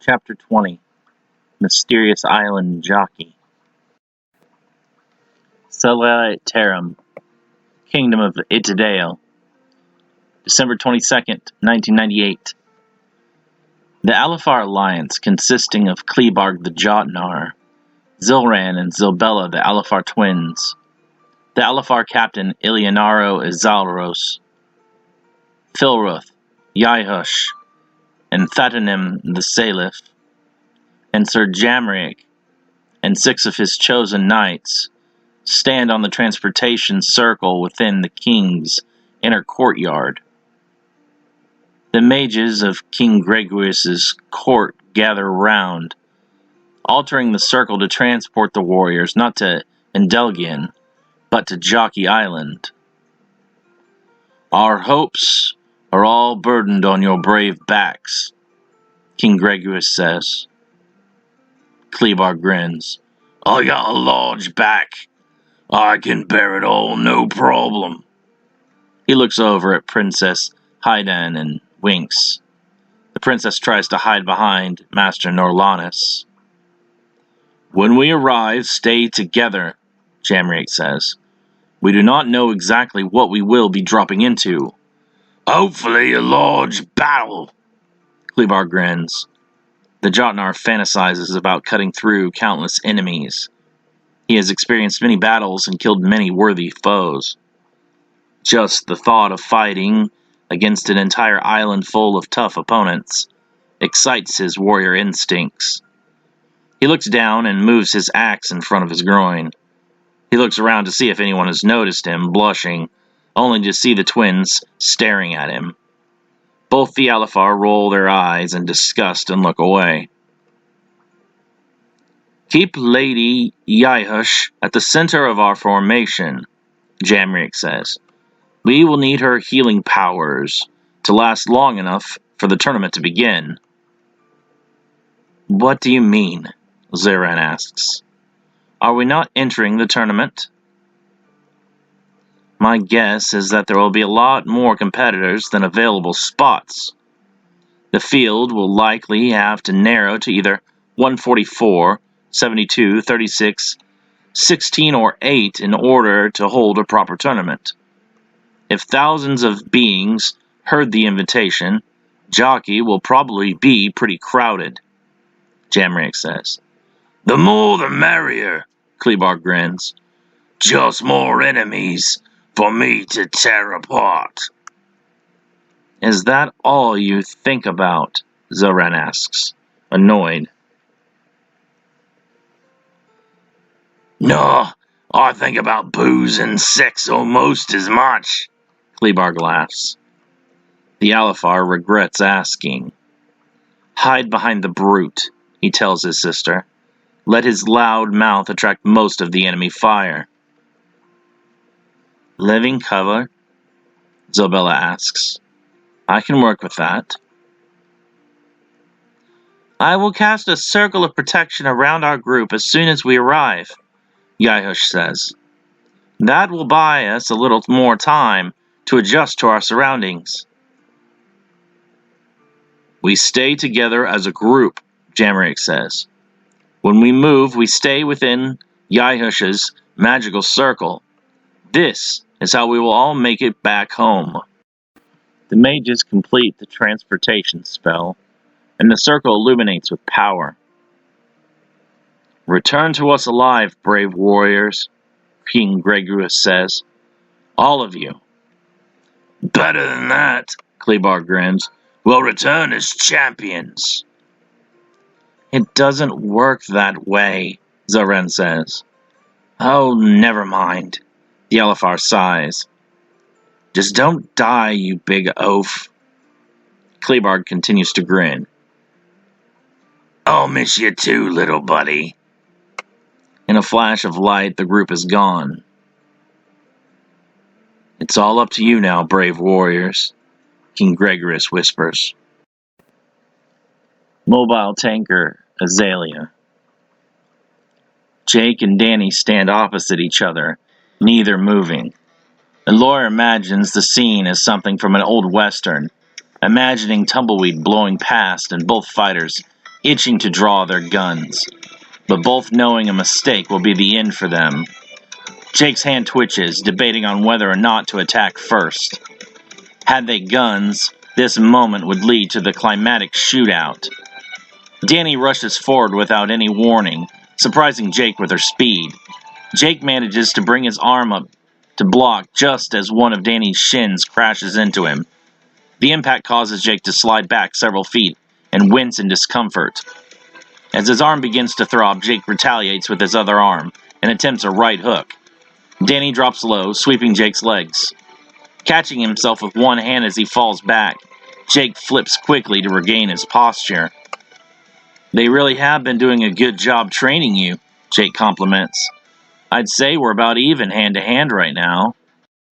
Chapter 20 Mysterious Island Jyaki. Sela Terram, Kingdom of Itadale, December 22nd, 1998. The Alifar alliance, consisting of Klebarg the Jotnar, Zilran and Zilbella the Alifar twins, the Alifar captain Ilianaro Izalros, Filruth, Yaihush, and Thatanim the Salif, and Sir Jamriek, and 6 of his chosen knights, stand on the transportation circle within the king's inner courtyard. The mages of King Gregory's court gather round, altering the circle to transport the warriors not to Endelgian, but to Jyaki Island. Our hopes are all burdened on your brave backs, King Gregory says. Klebar grins. I got a large back. I can bear it all, no problem. He looks over at Princess Hydan and winks. The princess tries to hide behind Master Norlanis. When we arrive, stay together, Jamriek says. We do not know exactly what we will be dropping into. Hopefully a large battle, Klebar grins. The Jotnar fantasizes about cutting through countless enemies. He has experienced many battles and killed many worthy foes. Just the thought of fighting against an entire island full of tough opponents excites his warrior instincts. He looks down and moves his axe in front of his groin. He looks around to see if anyone has noticed him, blushing, only to see the twins staring at him. Both the Alifar roll their eyes in disgust and look away. Keep Lady Yaihush at the center of our formation, Jamriek says. We will need her healing powers to last long enough for the tournament to begin. What do you mean? Zeran asks. Are we not entering the tournament? My guess is that there will be a lot more competitors than available spots. The field will likely have to narrow to either 144, 72, 36, 16, or 8 in order to hold a proper tournament. If thousands of beings heard the invitation, Jyaki will probably be pretty crowded, Jamriek says. The more the merrier, Klebar grins. Just more enemies for me to tear apart. Is that all you think about? Zoran asks, annoyed. No, I think about booze and sex almost as much, Klebar laughs. The Alifar regrets asking. Hide behind the brute, he tells his sister. Let his loud mouth attract most of the enemy fire. Living cover? Zilbella asks. I can work with that. I will cast a circle of protection around our group as soon as we arrive, Yaihush says. That will buy us a little more time to adjust to our surroundings. We stay together as a group, Jamriek says. When we move, we stay within Yaihush's magical circle. This is how we will all make it back home. The mages complete the transportation spell, and the circle illuminates with power. Return to us alive, brave warriors, King Gregory says. All of you. Better than that, Klebar grins. We'll return as champions. It doesn't work that way, Zoran says. Oh, never mind, the Alifar sighs. Just don't die, you big oaf. Klebar continues to grin. I'll miss you too, little buddy. In a flash of light, the group is gone. It's all up to you now, brave warriors, King Gregory whispers. Mobile tanker Azalea. Jake and Danny stand opposite each other, neither moving. Laura imagines the scene as something from an old western, imagining tumbleweed blowing past and both fighters itching to draw their guns, but both knowing a mistake will be the end for them. Jake's hand twitches, debating on whether or not to attack first. Had they guns, this moment would lead to the climactic shootout. Danny rushes forward without any warning, surprising Jake with her speed. Jake manages to bring his arm up to block just as one of Danny's shins crashes into him. The impact causes Jake to slide back several feet and wince in discomfort. As his arm begins to throb, Jake retaliates with his other arm and attempts a right hook. Danny drops low, sweeping Jake's legs. Catching himself with one hand as he falls back, Jake flips quickly to regain his posture. "They really have been doing a good job training you," Jake compliments. "I'd say we're about even hand-to-hand right now.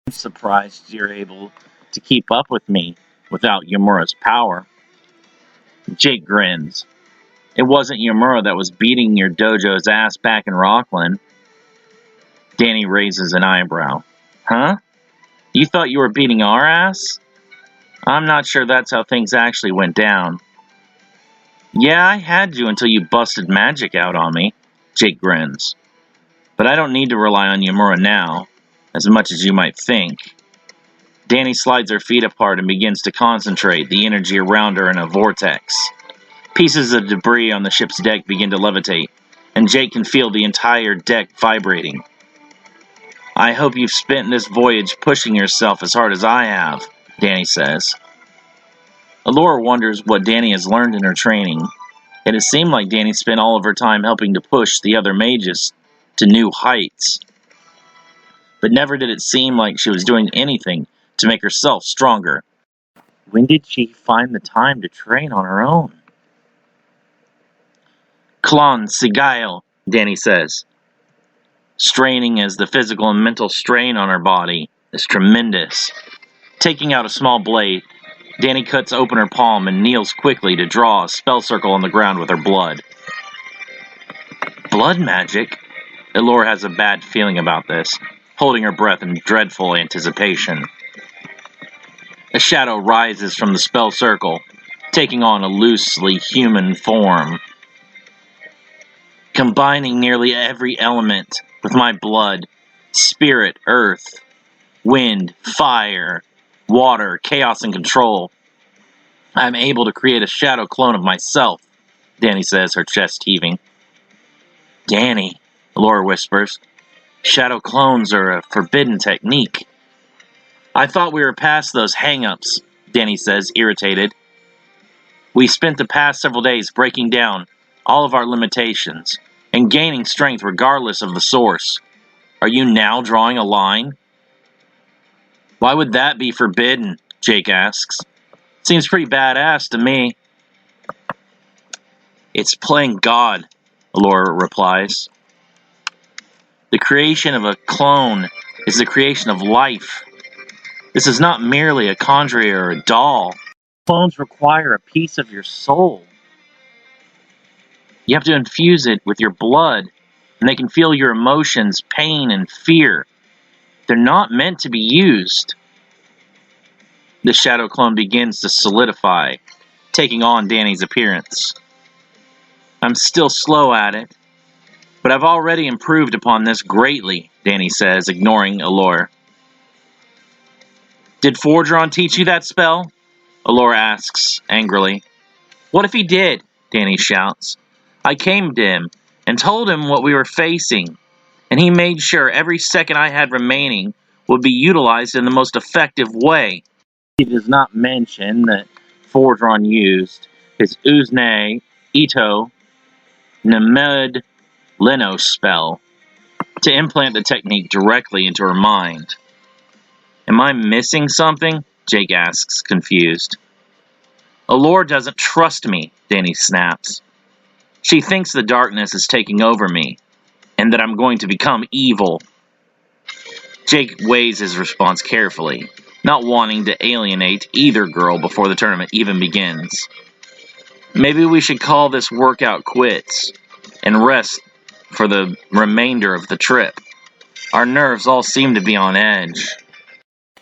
I'm surprised you're able to keep up with me without Yamura's power." Jake grins. "It wasn't Yamura that was beating your dojo's ass back in Rockland." Danny raises an eyebrow. "Huh? You thought you were beating our ass? I'm not sure that's how things actually went down." "Yeah, I had you until you busted magic out on me," Jake grins. "But I don't need to rely on Yamura now, as much as you might think." Danny slides her feet apart and begins to concentrate the energy around her in a vortex. Pieces of debris on the ship's deck begin to levitate, and Jake can feel the entire deck vibrating. "I hope you've spent this voyage pushing yourself as hard as I have," Danny says. Allura wonders what Danny has learned in her training. It has seemed like Danny spent all of her time helping to push the other mages to new heights. But never did it seem like she was doing anything to make herself stronger. When did she find the time to train on her own? "Klon Sigail," Danny says, straining as the physical and mental strain on her body is tremendous. Taking out a small blade, Danny cuts open her palm and kneels quickly to draw a spell circle on the ground with her blood. Blood magic? Allura has a bad feeling about this, holding her breath in dreadful anticipation. A shadow rises from the spell circle, taking on a loosely human form. Combining nearly every element with my blood, spirit, earth, wind, fire, water, chaos, and control, I'm able to create a shadow clone of myself, Danny says, her chest heaving. Danny, Allura whispers, shadow clones are a forbidden technique. I thought we were past those hang-ups, Danny says, irritated. We spent the past several days breaking down all of our limitations and gaining strength regardless of the source. Are you now drawing a line? Why would that be forbidden? Jake asks. Seems pretty badass to me. It's playing God, Allura replies. The creation of a clone is the creation of life. This is not merely a conjurer or a doll. Clones require a piece of your soul. You have to infuse it with your blood, and they can feel your emotions, pain, and fear. They're not meant to be used. The shadow clone begins to solidify, taking on Danny's appearance. I'm still slow at it, but I've already improved upon this greatly, Danny says, ignoring Allura. Did Forgeron teach you that spell? Allura asks, angrily. What if he did? Danny shouts. I came to him and told him what we were facing, and he made sure every second I had remaining would be utilized in the most effective way. He does not mention that Forgeron used his Uzne Ito Nemed Leno spell to implant the technique directly into her mind. Am I missing something? Jake asks, confused. Allura doesn't trust me, Danny snaps. She thinks the darkness is taking over me, and that I'm going to become evil. Jake weighs his response carefully, not wanting to alienate either girl before the tournament even begins. Maybe we should call this workout quits, and rest for the remainder of the trip. Our nerves all seem to be on edge.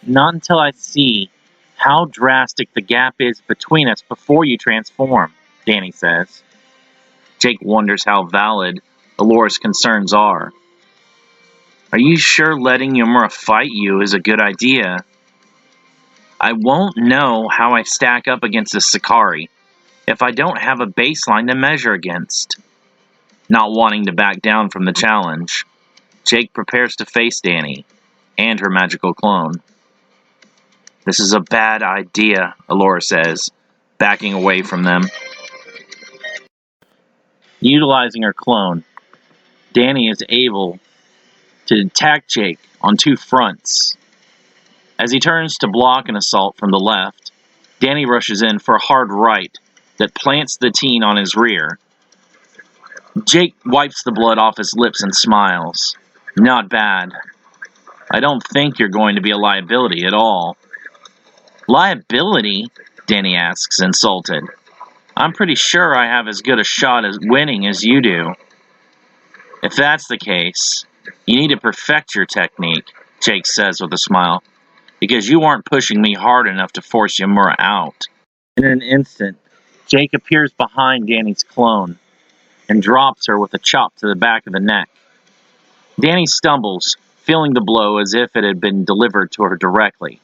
Not until I see how drastic the gap is between us before you transform, Danny says. Jake wonders how valid Alora's concerns are. Are you sure letting Yomura fight you is a good idea? I won't know how I stack up against the Sakari if I don't have a baseline to measure against. Not wanting to back down from the challenge, Jake prepares to face Danny and her magical clone. This is a bad idea, Alora says, backing away from them. Utilizing her clone, Danny is able to attack Jake on two fronts. As he turns to block an assault from the left, Danny rushes in for a hard right that plants the teen on his rear. Jake wipes the blood off his lips and smiles. Not bad. I don't think you're going to be a liability at all. Liability? Danny asks, insulted. I'm pretty sure I have as good a shot at winning as you do. If that's the case, you need to perfect your technique, Jake says with a smile, because you aren't pushing me hard enough to force Yomura out. In an instant, Jake appears behind Danny's clone and drops her with a chop to the back of the neck. Danny stumbles, feeling the blow as if it had been delivered to her directly.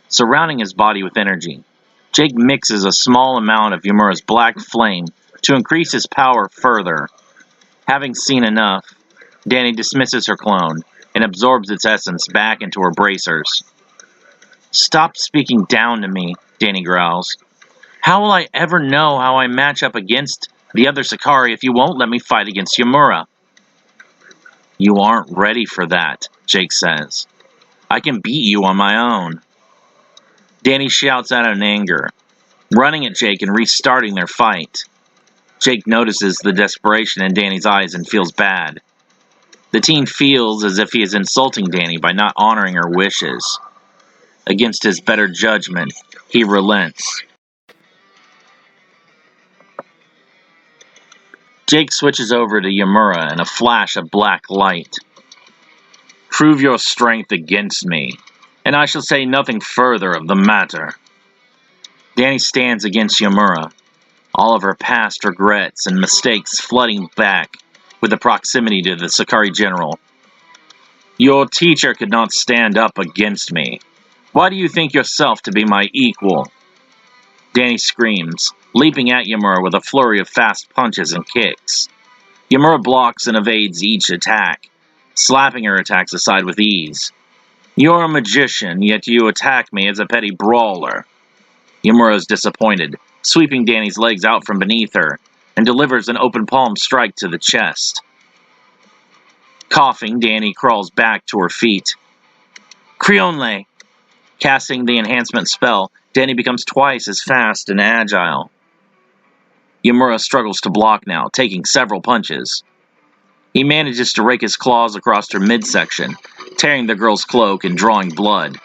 Surrounding his body with energy, Jake mixes a small amount of Yomura's black flame to increase his power further. Having seen enough, Danny dismisses her clone and absorbs its essence back into her bracers. Stop speaking down to me, Danny growls. How will I ever know how I match up against the other Sakari if you won't let me fight against Yomura? You aren't ready for that, Jake says. I can beat you on my own. Danny shouts out in anger, running at Jake and restarting their fight. Jake notices the desperation in Danny's eyes and feels bad. The teen feels as if he is insulting Danny by not honoring her wishes. Against his better judgment, he relents. Jake switches over to Yomura in a flash of black light. Prove your strength against me, and I shall say nothing further of the matter. Danny stands against Yomura, all of her past regrets and mistakes flooding back with the proximity to the Sakari General. Your teacher could not stand up against me. Why do you think yourself to be my equal? Danny screams, leaping at Yomura with a flurry of fast punches and kicks. Yomura blocks and evades each attack, slapping her attacks aside with ease. You're a magician, yet you attack me as a petty brawler. Yomura is disappointed, sweeping Danny's legs out from beneath her, and delivers an open palm strike to the chest. Coughing, Danny crawls back to her feet. Creonle! Casting the enhancement spell, Danny becomes twice as fast and agile. Yomura struggles to block now, taking several punches. He manages to rake his claws across her midsection, tearing the girl's cloak and drawing blood.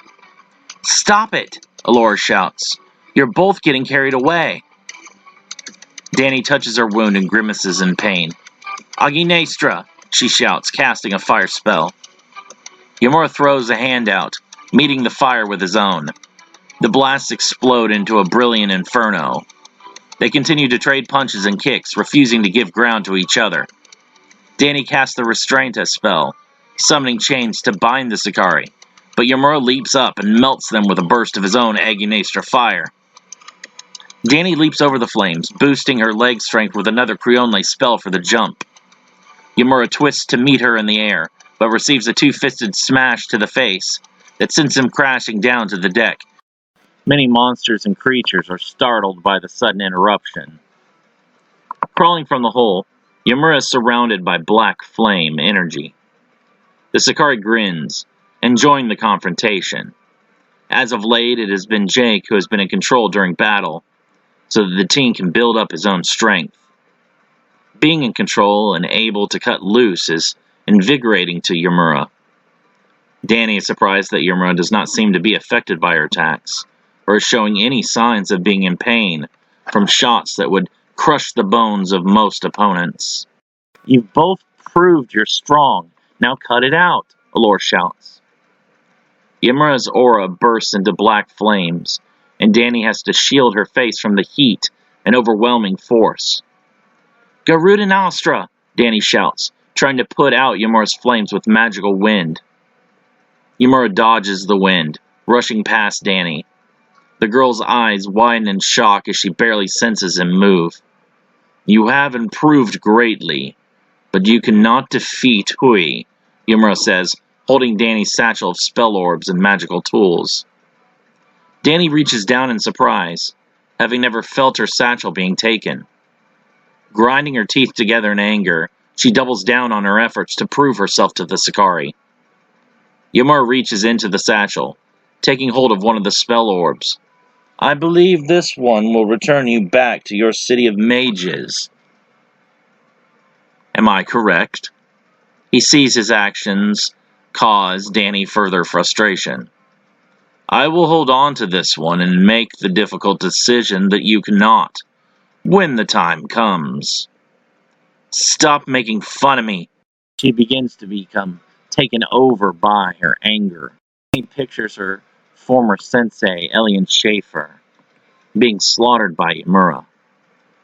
Stop it! Alora shouts. You're both getting carried away. Danny touches her wound and grimaces in pain. Aginestra! She shouts, casting a fire spell. Yomura throws a hand out, meeting the fire with his own. The blasts explode into a brilliant inferno. They continue to trade punches and kicks, refusing to give ground to each other. Danny casts the Restrainta spell, summoning chains to bind the Sakari, but Yomura leaps up and melts them with a burst of his own Aginestra fire. Danny leaps over the flames, boosting her leg strength with another Creonle spell for the jump. Yomura twists to meet her in the air, but receives a two-fisted smash to the face that sends him crashing down to the deck. Many monsters and creatures are startled by the sudden interruption. Crawling from the hole, Yomura is surrounded by black flame energy. The Sakari grins, enjoying the confrontation. As of late, it has been Jake who has been in control during battle, so that the teen can build up his own strength. Being in control and able to cut loose is invigorating to Yomura. Danny is surprised that Yomura does not seem to be affected by her attacks, or is showing any signs of being in pain from shots that would crush the bones of most opponents. You've both proved you're strong. Now cut it out, Alora shouts. Yomura's aura bursts into black flames, and Danny has to shield her face from the heat and overwhelming force. Garuda Nostra! Danny shouts, trying to put out Ymura's flames with magical wind. Ymura dodges the wind, rushing past Danny. The girl's eyes widen in shock as she barely senses him move. You have improved greatly, but you cannot defeat Hui, Ymura says, holding Danny's satchel of spell orbs and magical tools. Danny reaches down in surprise, having never felt her satchel being taken. Grinding her teeth together in anger, she doubles down on her efforts to prove herself to the Sicarii. Ymura reaches into the satchel, taking hold of one of the spell orbs. I believe this one will return you back to your city of mages. Am I correct? He sees his actions cause Danny further frustration. I will hold on to this one and make the difficult decision that you cannot, when the time comes. Stop making fun of me. She begins to become taken over by her anger. He pictures her former sensei, Elian Schaefer, being slaughtered by Ymura.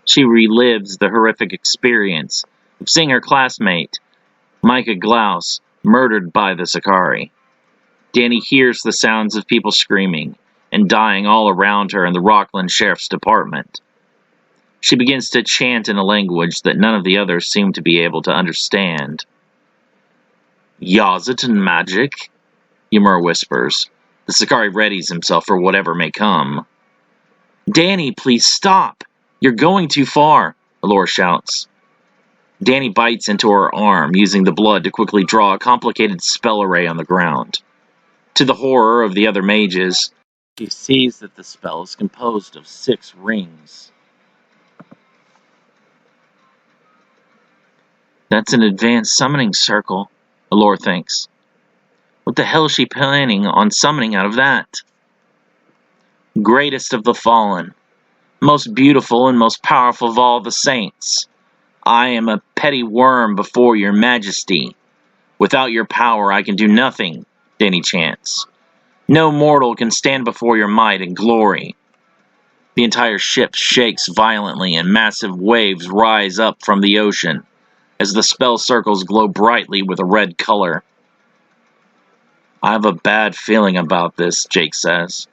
She relives the horrific experience of seeing her classmate, Micah Glaus, murdered by the Sicarii. Danny hears the sounds of people screaming and dying all around her in the Rockland Sheriff's Department. She begins to chant in a language that none of the others seem to be able to understand. Yazatan magic? Ymura whispers. The Sicarii readies himself for whatever may come. Danny, please stop! You're going too far, Allura shouts. Danny bites into her arm, using the blood to quickly draw a complicated spell array on the ground. To the horror of the other mages, she sees that the spell is composed of 6 rings. That's an advanced summoning circle, Allura thinks. What the hell is she planning on summoning out of that? Greatest of the fallen, most beautiful and most powerful of all the saints. I am a petty worm before your majesty. Without your power I can do nothing, Danny chants. No mortal can stand before your might and glory. The entire ship shakes violently and massive waves rise up from the ocean as the spell circles glow brightly with a red color. I have a bad feeling about this, Jake says.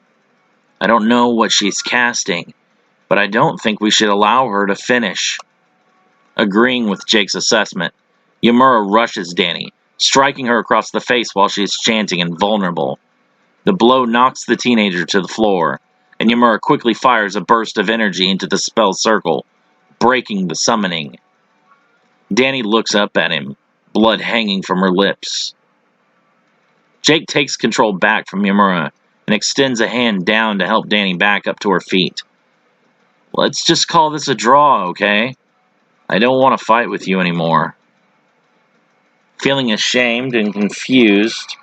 I don't know what she's casting, but I don't think we should allow her to finish. Agreeing with Jake's assessment, Ymura rushes Danny, striking her across the face while she is chanting and vulnerable. The blow knocks the teenager to the floor, and Ymura quickly fires a burst of energy into the spell circle, breaking the summoning. Danny looks up at him, blood hanging from her lips. Jake takes control back from Ymura and extends a hand down to help Danny back up to her feet. Let's just call this a draw, okay? I don't want to fight with you anymore. Feeling ashamed and confused,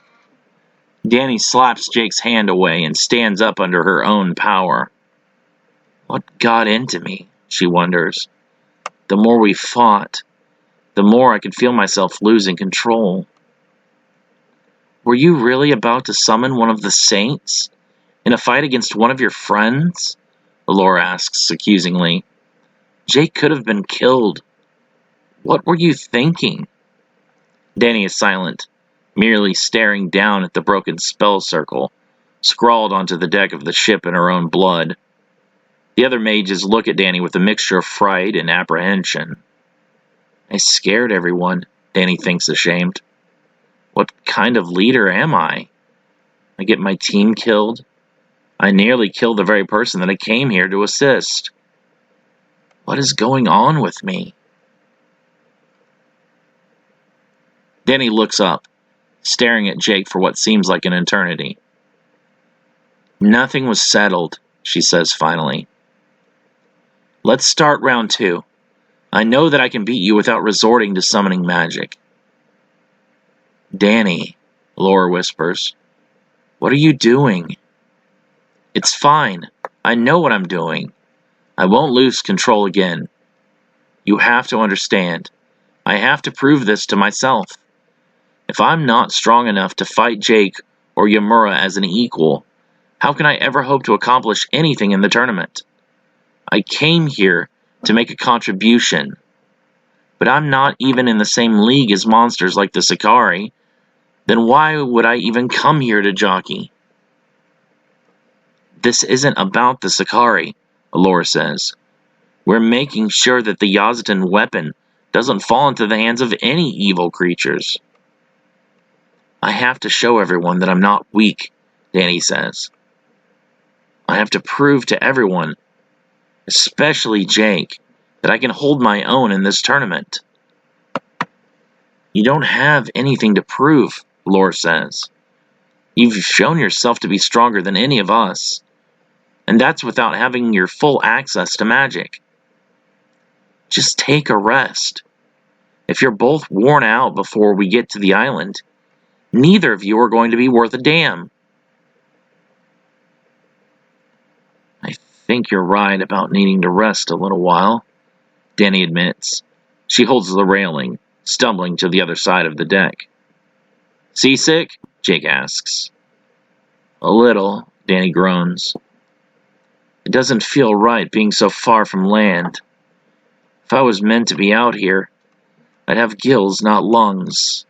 Danny slaps Jake's hand away and stands up under her own power. What got into me, she wonders. The more we fought, the more I could feel myself losing control. Were you really about to summon one of the saints? In a fight against one of your friends? Allura asks accusingly. Jake could have been killed. What were you thinking? Danny is silent, merely staring down at the broken spell circle, scrawled onto the deck of the ship in her own blood. The other mages look at Danny with a mixture of fright and apprehension. I scared everyone, Danny thinks, ashamed. What kind of leader am I? I get my team killed. I nearly killed the very person that I came here to assist. What is going on with me? Danny looks up, staring at Jake for what seems like an eternity. Nothing was settled, she says finally. Let's start round 2. I know that I can beat you without resorting to summoning magic. Danny, Allura whispers. What are you doing? It's fine. I know what I'm doing. I won't lose control again. You have to understand. I have to prove this to myself. If I'm not strong enough to fight Jake or Ymura as an equal, how can I ever hope to accomplish anything in the tournament? I came here to make a contribution. But I'm not even in the same league as monsters like the Sakari. Then why would I even come here to Jyaki? This isn't about the Sakari, Allura says. We're making sure that the Yazatan weapon doesn't fall into the hands of any evil creatures. I have to show everyone that I'm not weak, Danny says. I have to prove to everyone, especially Jake, that I can hold my own in this tournament. You don't have anything to prove, Allura says. You've shown yourself to be stronger than any of us, and that's without having your full access to magic. Just take a rest. If you're both worn out before we get to the island, neither of you are going to be worth a damn. I think you're right about needing to rest a little while, Danny admits. She holds the railing, stumbling to the other side of the deck. Seasick? Jake asks. A little, Danny groans. It doesn't feel right being so far from land. If I was meant to be out here, I'd have gills, not lungs.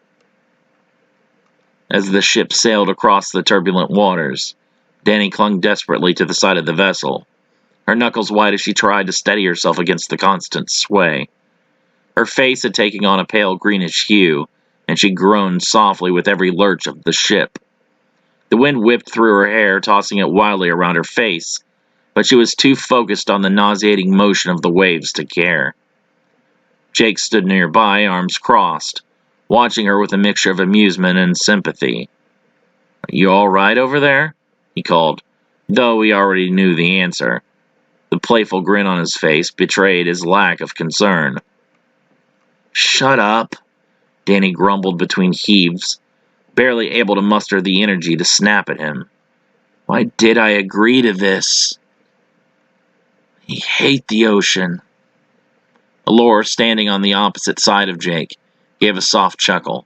As the ship sailed across the turbulent waters, Danny clung desperately to the side of the vessel, her knuckles white as she tried to steady herself against the constant sway. Her face had taken on a pale greenish hue, and she groaned softly with every lurch of the ship. The wind whipped through her hair, tossing it wildly around her face, but she was too focused on the nauseating motion of the waves to care. Jake stood nearby, arms crossed, watching her with a mixture of amusement and sympathy. You all right over there? He called, though he already knew the answer. The playful grin on his face betrayed his lack of concern. Shut up, Danny grumbled between heaves, barely able to muster the energy to snap at him. Why did I agree to this? I hate the ocean. Allura, standing on the opposite side of Jake, gave a soft chuckle.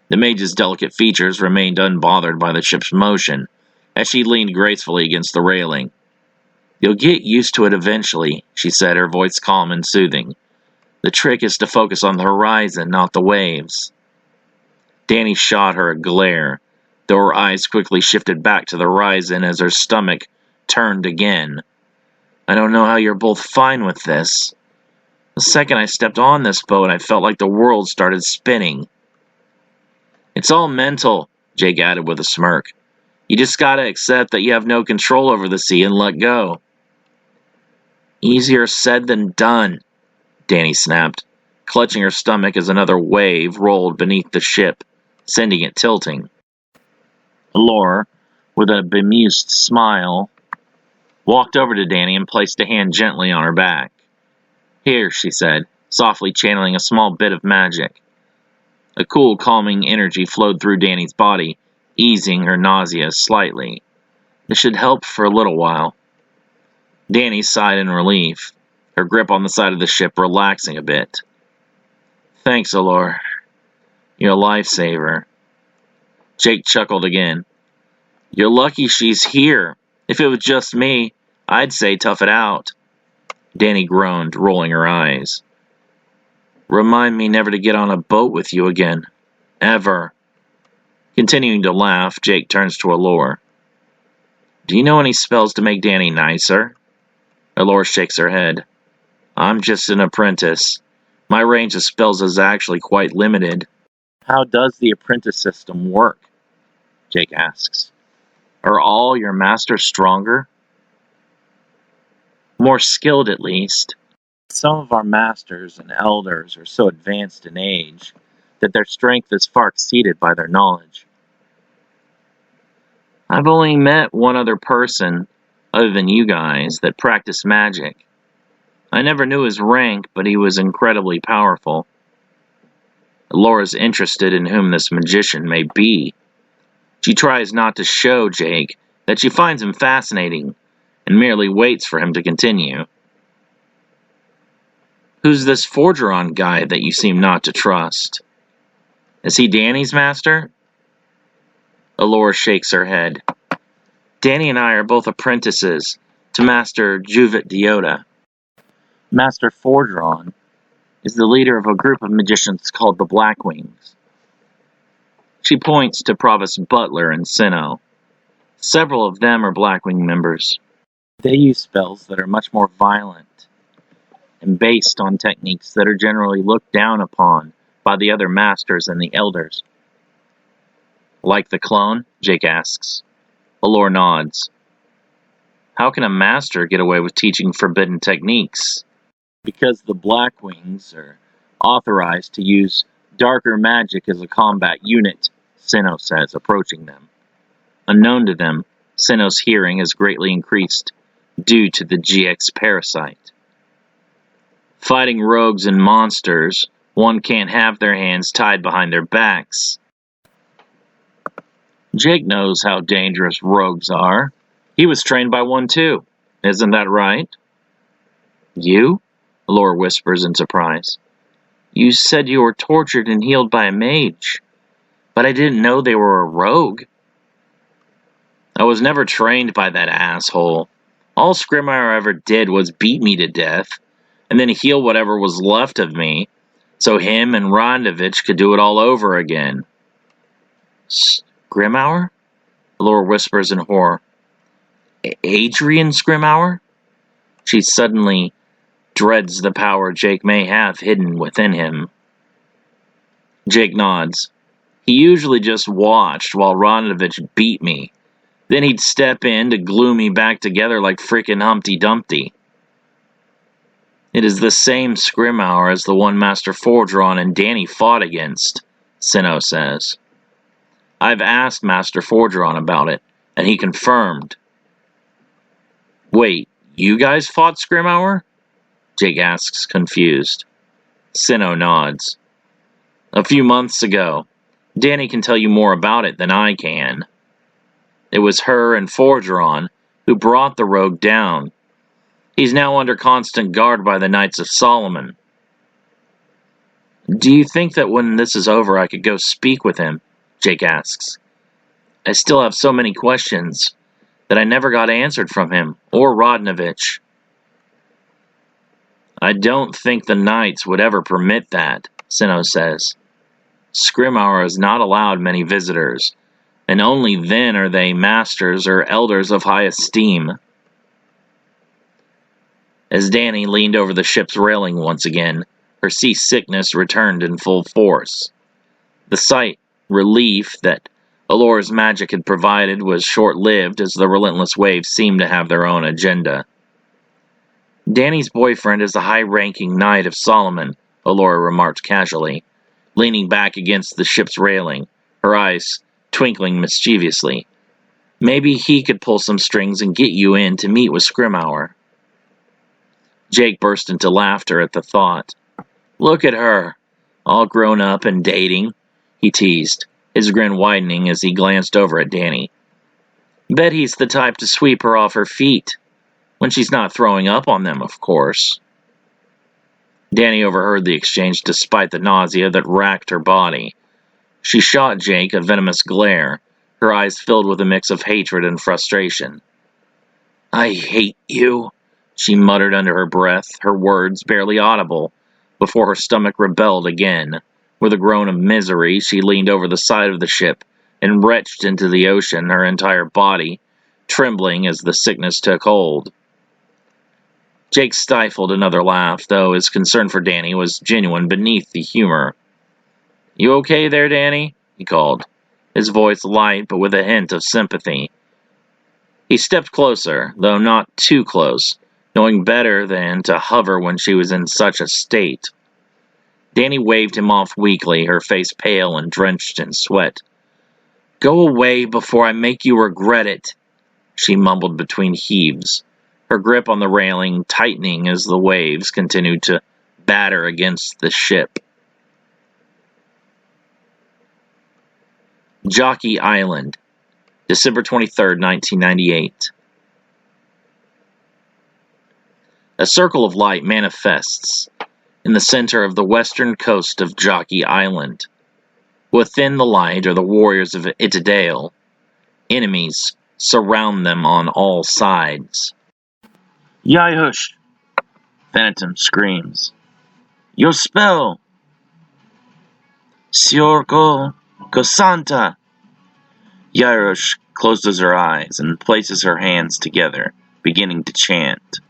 The mage's delicate features remained unbothered by the ship's motion, as she leaned gracefully against the railing. You'll get used to it eventually, she said, her voice calm and soothing. The trick is to focus on the horizon, not the waves. Danny shot her a glare, though her eyes quickly shifted back to the horizon as her stomach turned again. I don't know how you're both fine with this. The second I stepped on this boat, I felt like the world started spinning. It's all mental, Jake added with a smirk. You just gotta accept that you have no control over the sea and let go. Easier said than done, Danny snapped, clutching her stomach as another wave rolled beneath the ship, sending it tilting. Allura, with a bemused smile, walked over to Danny and placed a hand gently on her back. Here, she said, softly channeling a small bit of magic. A cool, calming energy flowed through Danny's body, easing her nausea slightly. This should help for a little while. Danny sighed in relief, her grip on the side of the ship relaxing a bit. Thanks, Allura. You're a lifesaver. Jake chuckled again. You're lucky she's here. If it was just me, I'd say tough it out. Danny groaned, rolling her eyes. Remind me never to get on a boat with you again. Ever. Continuing to laugh, Jake turns to Allura. Do you know any spells to make Danny nicer? Allura shakes her head. I'm just an apprentice. My range of spells is actually quite limited. How does the apprentice system work? Jake asks. Are all your masters stronger? More skilled, at least. Some of our masters and elders are so advanced in age that their strength is far exceeded by their knowledge. I've only met one other person, other than you guys, that practiced magic. I never knew his rank, but he was incredibly powerful. Laura's interested in whom this magician may be. She tries not to show Jake that she finds him fascinating, and merely waits for him to continue. Who's this Forgeron guy that you seem not to trust? Is he Danny's master? Allura shakes her head. Danny and I are both apprentices to Master Juvet Diota. Master Forgeron is the leader of a group of magicians called the Blackwings. She points to Provost Butler and Sinnoh. Several of them are Blackwing members. They use spells that are much more violent and based on techniques that are generally looked down upon by the other masters and the elders. Like the clone? Jake asks. Allure nods. How can a master get away with teaching forbidden techniques? Because the Blackwings are authorized to use darker magic as a combat unit, Sinnoh says, approaching them. Unknown to them, Sinnoh's hearing has greatly increased due to the GX parasite. Fighting rogues and monsters, one can't have their hands tied behind their backs. Jake knows how dangerous rogues are. He was trained by one too. Isn't that right? You? Allure whispers in surprise. You said you were tortured and healed by a mage, but I didn't know they were a rogue. I was never trained by that asshole. All Scrimire ever did was beat me to death, and then heal whatever was left of me, so him and Rondovich could do it all over again. Scrimire? Allure whispers in horror. Adrian Scrimire? She suddenly dreads the power Jake may have hidden within him. Jake nods. He usually just watched while Rondovich beat me. Then he'd step in to glue me back together like frickin' Humpty Dumpty. It is the same Scrimire as the one Master Forgeron and Danny fought against, Sinnoh says. I've asked Master Forgeron about it, and he confirmed. Wait, you guys fought Scrimire? Jake asks, confused. Sinnoh nods. A few months ago. Danny can tell you more about it than I can. It was her and Forgeron who brought the rogue down. He's now under constant guard by the Knights of Solomon. Do you think that when this is over I could go speak with him? Jake asks. I still have so many questions that I never got answered from him, or Rodnovich. I don't think the Knights would ever permit that, Sinnoh says. Scrimire has not allowed many visitors, and only then are they masters or elders of high esteem. As Danny leaned over the ship's railing once again, her seasickness returned in full force. The sight, relief that Allure's magic had provided was short-lived as the relentless waves seemed to have their own agenda. Danny's boyfriend is the high-ranking Knight of Solomon, Allure remarked casually, leaning back against the ship's railing, her eyes twinkling mischievously. Maybe he could pull some strings and get you in to meet with Scrimire. Jake burst into laughter at the thought. Look at her, all grown up and dating, he teased, his grin widening as he glanced over at Danny. Bet he's the type to sweep her off her feet. When she's not throwing up on them, of course. Danny overheard the exchange despite the nausea that racked her body. She shot Jake a venomous glare, her eyes filled with a mix of hatred and frustration. I hate you, she muttered under her breath, her words barely audible, before her stomach rebelled again. With a groan of misery, she leaned over the side of the ship and retched into the ocean, her entire body trembling as the sickness took hold. Jake stifled another laugh, though his concern for Danny was genuine beneath the humor. You okay there, Danny? He called, his voice light but with a hint of sympathy. He stepped closer, though not too close, knowing better than to hover when she was in such a state. Danny waved him off weakly, her face pale and drenched in sweat. Go away before I make you regret it, she mumbled between heaves, her grip on the railing tightening as the waves continued to batter against the ship. Jyaki Island, December 23, 1998. A circle of light manifests in the center of the western coast of Jyaki Island. Within the light are the warriors of Doyle. Enemies surround them on all sides. Yahush! Phantom screams. Your spell! Siorko Kosanta! Yarosh closes her eyes and places her hands together, beginning to chant.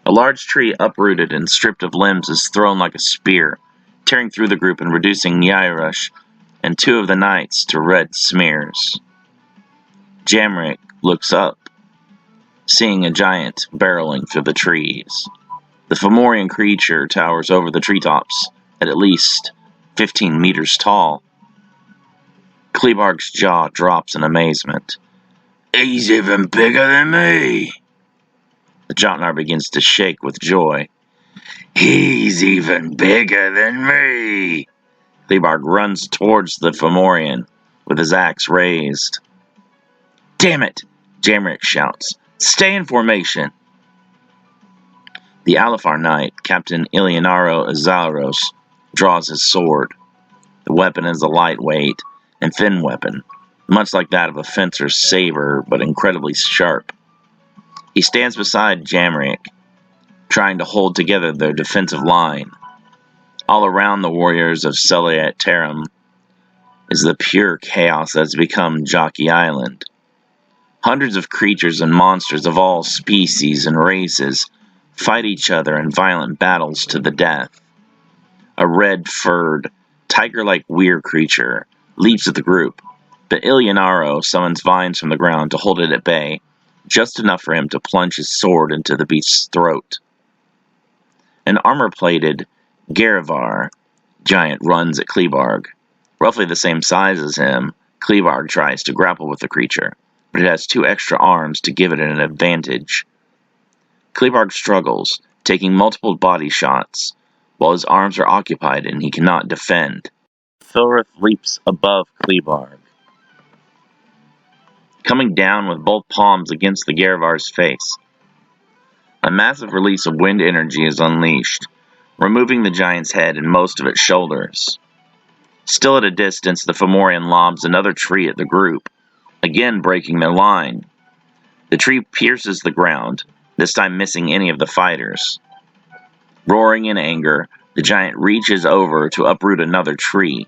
A large tree uprooted and stripped of limbs is thrown like a spear, tearing through the group and reducing Yarosh and 2 of the knights to red smears. Jamrick looks up, seeing a giant barreling through the trees. The Fomorian creature towers over the treetops at least 15 meters tall. Kleebarg's jaw drops in amazement. He's even bigger than me! The Jotnar begins to shake with joy. He's even bigger than me! Kleebarg runs towards the Fomorian with his axe raised. Damn it! Jamrick shouts. Stay in formation! The Alifar knight, Captain Ilianaro Azaros, draws his sword. The weapon is a lightweight and thin weapon, much like that of a fencer's saber, but incredibly sharp. He stands beside Jamrick, trying to hold together their defensive line. All around the warriors of Seliat Tarim is the pure chaos that has become Jyaki Island. Hundreds of creatures and monsters of all species and races fight each other in violent battles to the death. A red-furred, tiger-like weir creature leaps at the group, but Ilianaro summons vines from the ground to hold it at bay, just enough for him to plunge his sword into the beast's throat. An armor-plated Garivar giant runs at Kleebarg. Roughly the same size as him, Kleebarg tries to grapple with the creature, but it has 2 extra arms to give it an advantage. Kleebarg struggles, taking multiple body shots, while his arms are occupied and he cannot defend. Thorith leaps above Kleebarg, coming down with both palms against the Garivar's face. A massive release of wind energy is unleashed, removing the giant's head and most of its shoulders. Still at a distance, the Fomorian lobs another tree at the group, again breaking their line. The tree pierces the ground, this time missing any of the fighters. Roaring in anger, the giant reaches over to uproot another tree.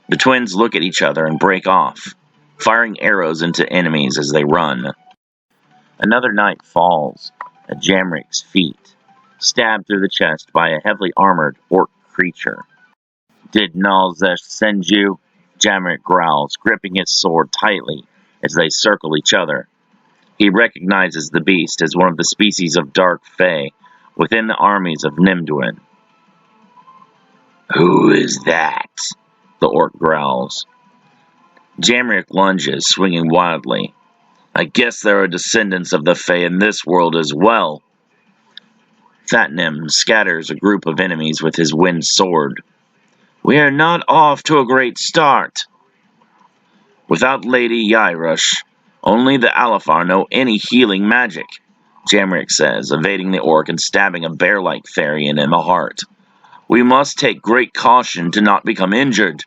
The twins look at each other and break off, firing arrows into enemies as they run. Another knight falls at Jamrick's feet, stabbed through the chest by a heavily armored orc creature. Did Nalzesh send you? Jamrick growls, gripping his sword tightly as they circle each other. He recognizes the beast as one of the species of Dark Fae within the armies of Nimduin. Who is that? The orc growls. Jamrick lunges, swinging wildly. I guess there are descendants of the Fae in this world as well. Fatnim scatters a group of enemies with his wind sword. We are not off to a great start. Without Lady Yarosh, only the Alifar know any healing magic, Jamrick says, evading the orc and stabbing a bear-like Therian in the heart. We must take great caution to not become injured.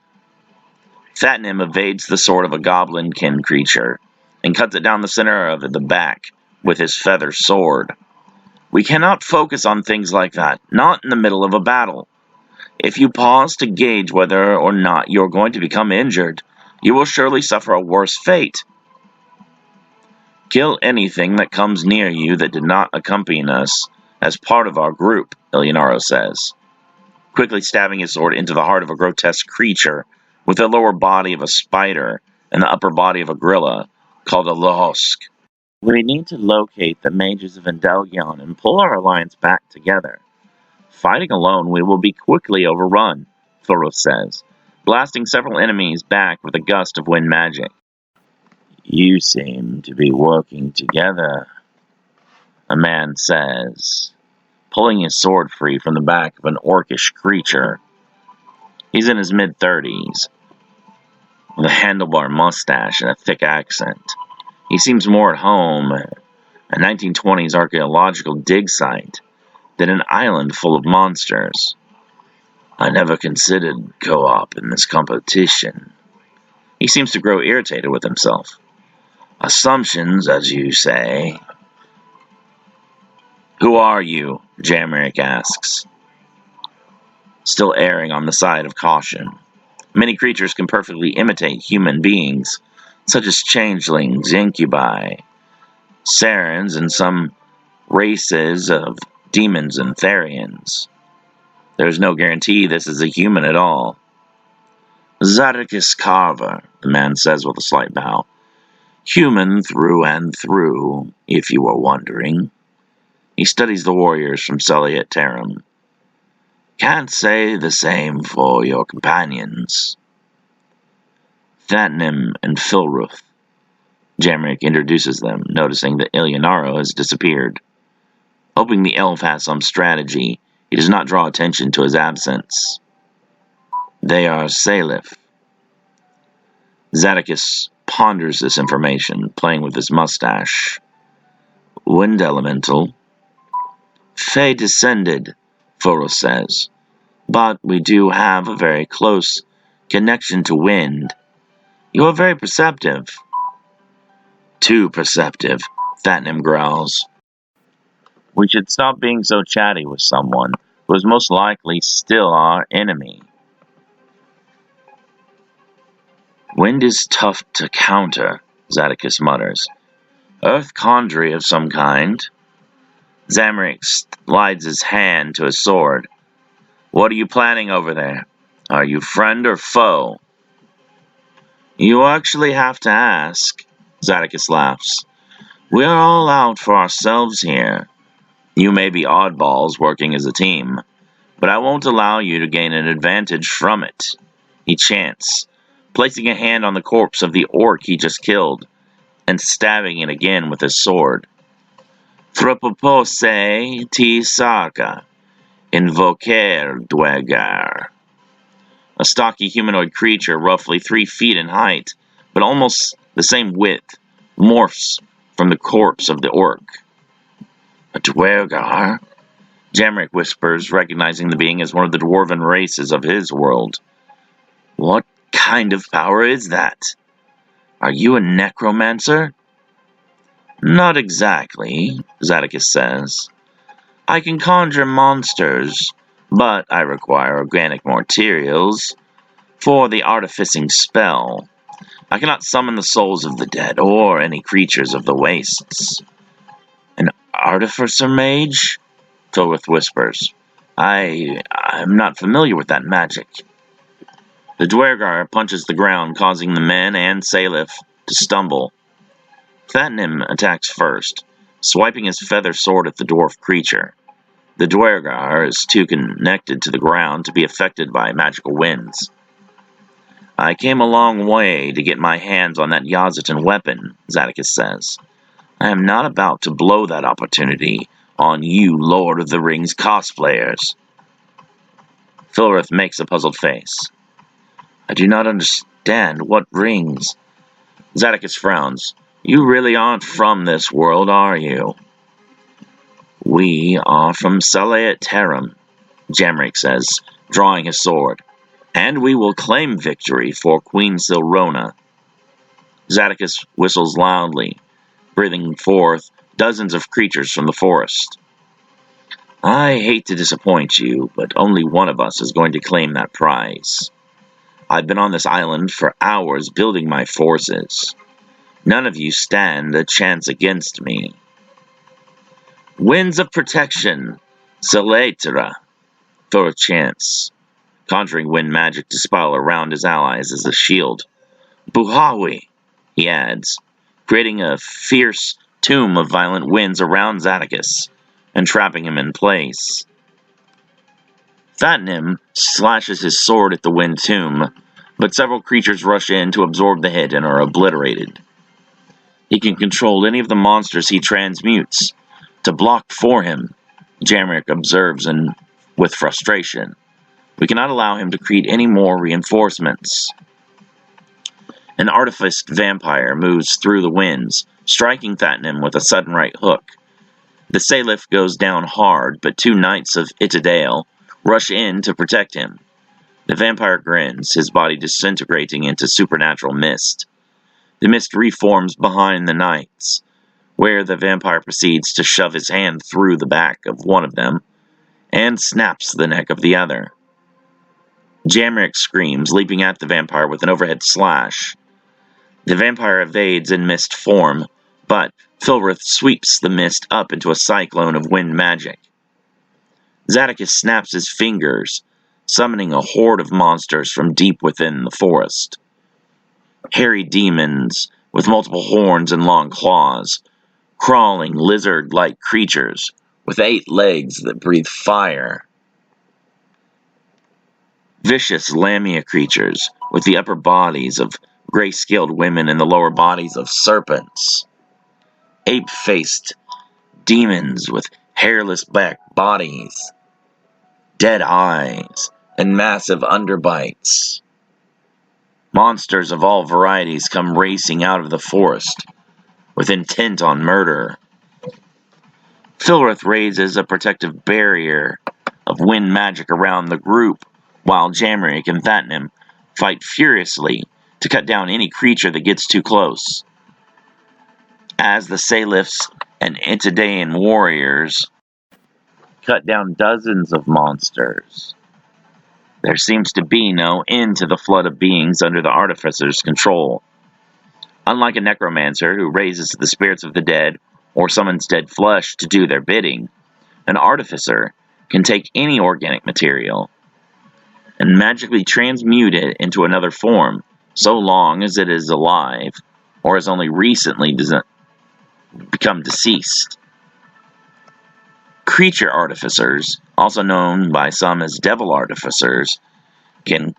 Fatnim evades the sword of a goblin-kin creature and cuts it down the center of the back with his feather sword. We cannot focus on things like that, not in the middle of a battle. If you pause to gauge whether or not you're going to become injured, you will surely suffer a worse fate. Kill anything that comes near you that did not accompany us as part of our group, Ilianaro says, quickly stabbing his sword into the heart of a grotesque creature with the lower body of a spider and the upper body of a gorilla, called a Lohosk. We need to locate the mages of Endelgion and pull our alliance back together. Fighting alone, we will be quickly overrun, Thoros says, blasting several enemies back with a gust of wind magic. You seem to be working together, a man says, pulling his sword free from the back of an orcish creature. He's in his mid-30s, with a handlebar mustache and a thick accent. He seems more at home at a 1920s archaeological dig site than an island full of monsters. I never considered co-op in this competition. He seems to grow irritated with himself. Assumptions, as you say. Who are you? Jamrick asks. still erring on the side of caution. Many creatures can perfectly imitate human beings, such as changelings, incubi, Sarens, and some races of demons and Therians. There is no guarantee this is a human at all. Zadokis Carver, the man says with a slight bow. Human through and through, if you were wondering. He studies the warriors from Seliat Tarim. Can't say the same for your companions. Thatnim and Filruth. Jamrick introduces them, noticing that Ilionaro has disappeared. Hoping the elf has some strategy, he does not draw attention to his absence. They are Salif. Zadokis ponders this information, playing with his mustache. Wind elemental. Fey descended, Foro says, but we do have a very close connection to wind. You are very perceptive. Too perceptive, Thatnim growls. We should stop being so chatty with someone who is most likely still our enemy. Wind is tough to counter, Zadokis mutters. Earth conjury of some kind. Zamric slides his hand to his sword. What are you planning over there? Are you friend or foe? You actually have to ask, Zadokis laughs. We are all out for ourselves here. You may be oddballs working as a team, but I won't allow you to gain an advantage from it. He chants, placing a hand on the corpse of the orc he just killed, and stabbing it again with his sword. Thropopose ti sarka, invoker dwegar. A stocky humanoid creature, roughly 3 feet in height, but almost the same width, morphs from the corpse of the orc. A dwegar? Jamrick whispers, recognizing the being as one of the dwarven races of his world. What kind of power is that? Are you a necromancer? Not exactly, Zadokis says. I can conjure monsters, but I require organic materials for the artificing spell. I cannot summon the souls of the dead or any creatures of the wastes. An artificer mage? Thorwith whispers. I'm not familiar with that magic. The Dwergar punches the ground, causing the men and Salif to stumble. Thatnim attacks first, swiping his feather sword at the dwarf creature. The Dwergar is too connected to the ground to be affected by magical winds. I came a long way to get my hands on that Yazitan weapon, Zadokis says. I am not about to blow that opportunity on you Lord of the Rings cosplayers. Filrith makes a puzzled face. I do not understand what rings. Zadokis frowns. You really aren't from this world, are you? We are from Seliat Tarim, Jamrick says, drawing his sword, and we will claim victory for Queen Silrona. Zadokis whistles loudly, breathing forth dozens of creatures from the forest. I hate to disappoint you, but only one of us is going to claim that prize. I've been on this island for hours building my forces. None of you stand a chance against me. Winds of protection, Seletra, Thor chants, conjuring wind magic to spiral around his allies as a shield. Buhawi, he adds, creating a fierce tomb of violent winds around Zadokis and trapping him in place. Thatnim slashes his sword at the wind tomb, but several creatures rush in to absorb the hit and are obliterated. He can control any of the monsters he transmutes. To block for him, Jamrick observes with frustration. We cannot allow him to create any more reinforcements. An artificed vampire moves through the winds, striking Thatnim with a sudden right hook. The Salif goes down hard, but 2 knights of Itadale rush in to protect him. The vampire grins, his body disintegrating into supernatural mist. The mist reforms behind the knights, where the vampire proceeds to shove his hand through the back of one of them and snaps the neck of the other. Jamrick screams, leaping at the vampire with an overhead slash. The vampire evades in mist form, but Filrith sweeps the mist up into a cyclone of wind magic. Zadokis snaps his fingers, summoning a horde of monsters from deep within the forest. Hairy demons with multiple horns and long claws, crawling lizard-like creatures with 8 legs that breathe fire. Vicious lamia creatures with the upper bodies of gray-scaled women and the lower bodies of serpents. Ape-faced demons with hairless black bodies, dead eyes, and massive underbites. Monsters of all varieties come racing out of the forest with intent on murder. Filrith raises a protective barrier of wind magic around the group, while Jamrick and Thatnim fight furiously to cut down any creature that gets too close. As the Salifs and Entidaean warriors cut down dozens of monsters, there seems to be no end to the flood of beings under the Artificer's control. Unlike a necromancer who raises the spirits of the dead or summons dead flesh to do their bidding, an Artificer can take any organic material and magically transmute it into another form, so long as it is alive or has only recently become deceased. Creature artificers, also known by some as devil artificers, can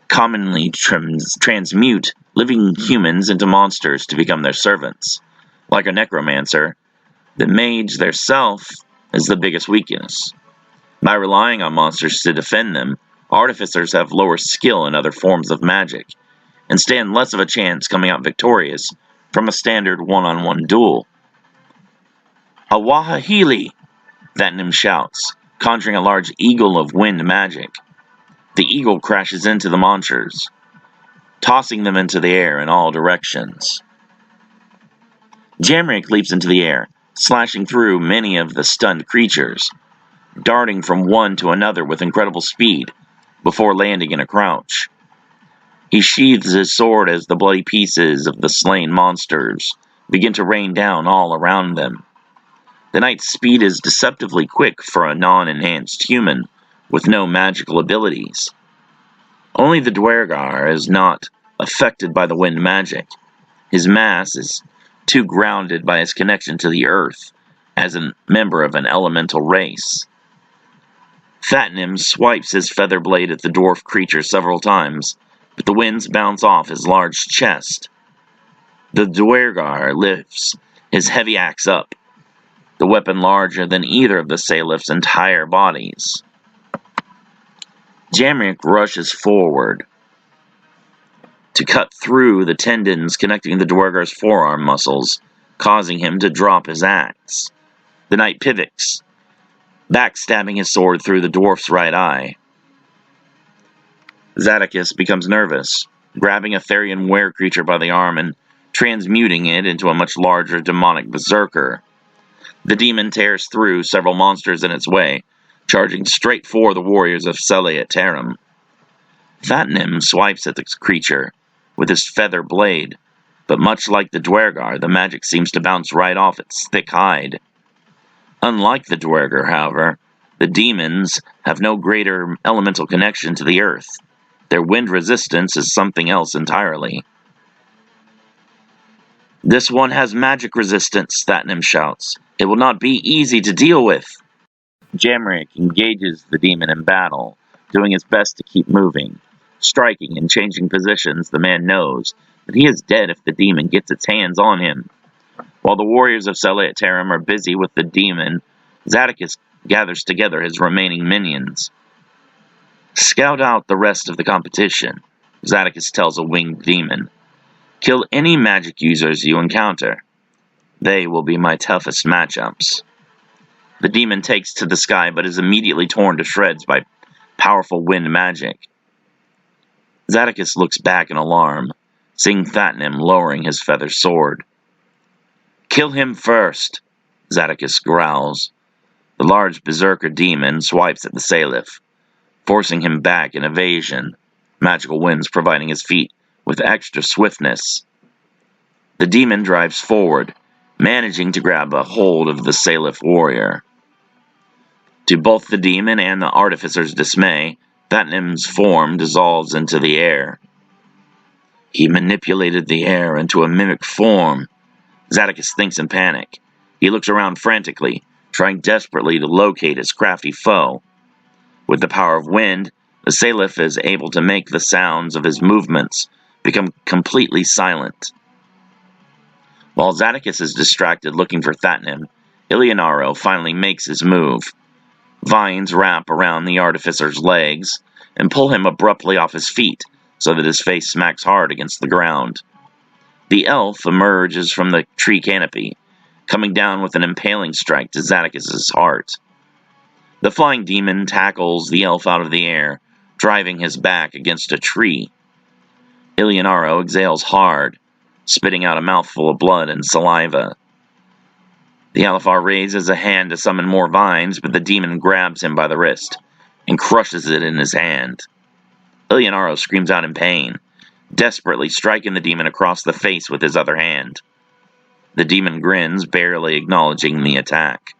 commonly transmute living humans into monsters to become their servants. Like a necromancer, the mage theirself is the biggest weakness. By relying on monsters to defend them, artificers have lower skill in other forms of magic, and stand less of a chance coming out victorious from a standard one-on-one duel. "Awahahili!" Thatnim shouts, conjuring a large eagle of wind magic. The eagle crashes into the monsters, tossing them into the air in all directions. Jamrick leaps into the air, slashing through many of the stunned creatures, darting from one to another with incredible speed, before landing in a crouch. He sheathes his sword as the bloody pieces of the slain monsters begin to rain down all around them. The knight's speed is deceptively quick for a non-enhanced human with no magical abilities. Only the Duergar is not affected by the wind magic. His mass is too grounded by his connection to the earth as a member of an elemental race. Thatnim swipes his feather blade at the dwarf creature several times, but the winds bounce off his large chest. The Duergar lifts his heavy axe up, the weapon larger than either of the Salif's entire bodies. Jamrick rushes forward to cut through the tendons connecting the Duergar's forearm muscles, causing him to drop his axe. The knight pivots, backstabbing his sword through the dwarf's right eye. Zadokis becomes nervous, grabbing a Therian were-creature by the arm and transmuting it into a much larger demonic berserker. The demon tears through several monsters in its way, charging straight for the warriors of Celeat Tarim. Thatnim swipes at the creature with his feather blade, but much like the Duergar, the magic seems to bounce right off its thick hide. Unlike the Duergar, however, the demons have no greater elemental connection to the earth. Their wind resistance is something else entirely. "This one has magic resistance," Thatnim shouts. "It will not be easy to deal with." Jamrick engages the demon in battle, doing his best to keep moving. Striking and changing positions, the man knows that he is dead if the demon gets its hands on him. While the warriors of Celeat Tarim are busy with the demon, Zadokis gathers together his remaining minions. "Scout out the rest of the competition," Zadokis tells a winged demon. "Kill any magic users you encounter. They will be my toughest matchups." The demon takes to the sky, but is immediately torn to shreds by powerful wind magic. Zadokis looks back in alarm, seeing Thatnim lowering his feather sword. "Kill him first," Zadokis growls. The large berserker demon swipes at the Salif, forcing him back in evasion, magical winds providing his feet with extra swiftness. The demon drives forward, managing to grab a hold of the Salif warrior. To both the demon and the artificer's dismay, Thatnim's form dissolves into the air. He manipulated the air into a mimic form. Zadokis thinks in panic. He looks around frantically, trying desperately to locate his crafty foe. With the power of wind, the Salif is able to make the sounds of his movements become completely silent. While Zadokis is distracted looking for Thatnim, Ilionaro finally makes his move. Vines wrap around the artificer's legs and pull him abruptly off his feet so that his face smacks hard against the ground. The elf emerges from the tree canopy, coming down with an impaling strike to Zadokis' heart. The flying demon tackles the elf out of the air, driving his back against a tree. Ilionaro exhales hard, spitting out a mouthful of blood and saliva. The Alifar raises a hand to summon more vines, but the demon grabs him by the wrist and crushes it in his hand. Ilionaro screams out in pain, desperately striking the demon across the face with his other hand. The demon grins, barely acknowledging the attack.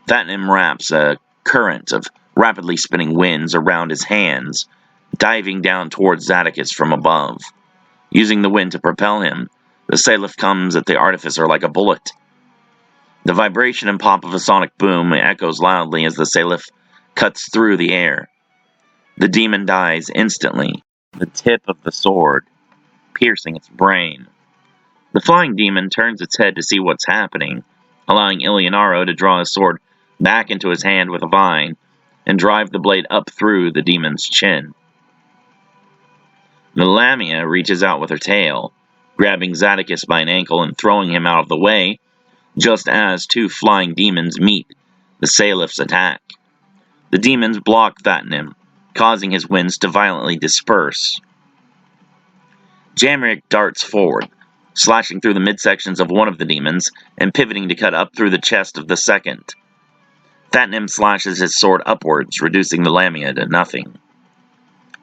Thatnim wraps a current of rapidly spinning winds around his hands, diving down towards Zadokis from above. Using the wind to propel him, the Salif comes at the artificer like a bullet. The vibration and pop of a sonic boom echoes loudly as the Salif cuts through the air. The demon dies instantly, the tip of the sword piercing its brain. The flying demon turns its head to see what's happening, allowing Ilionaro to draw his sword back into his hand with a vine and drive the blade up through the demon's chin. The Lamia reaches out with her tail, grabbing Zadokis by an ankle and throwing him out of the way, just as two flying demons meet the Salif's attack. The demons block Thatnim, causing his winds to violently disperse. Jamrick darts forward, slashing through the midsections of one of the demons and pivoting to cut up through the chest of the second. Thatnim slashes his sword upwards, reducing the Lamia to nothing.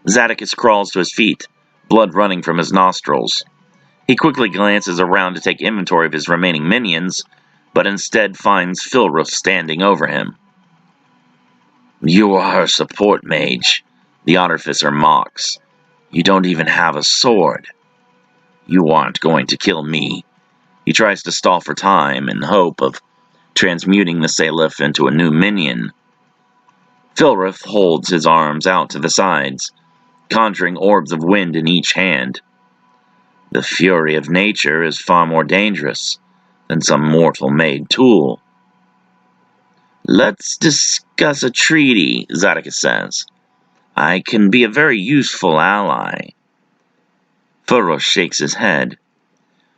Zadokis crawls to his feet, blood running from his nostrils. He quickly glances around to take inventory of his remaining minions, but instead finds Filruf standing over him. "You are her support mage," the artificer mocks. "You don't even have a sword. You aren't going to kill me." He tries to stall for time in hope of transmuting the Salif into a new minion. Filruf holds his arms out to the sides, conjuring orbs of wind in each hand. The fury of nature is far more dangerous than some mortal-made tool. "Let's discuss a treaty," Zadokis says. "I can be a very useful ally." Filruf shakes his head.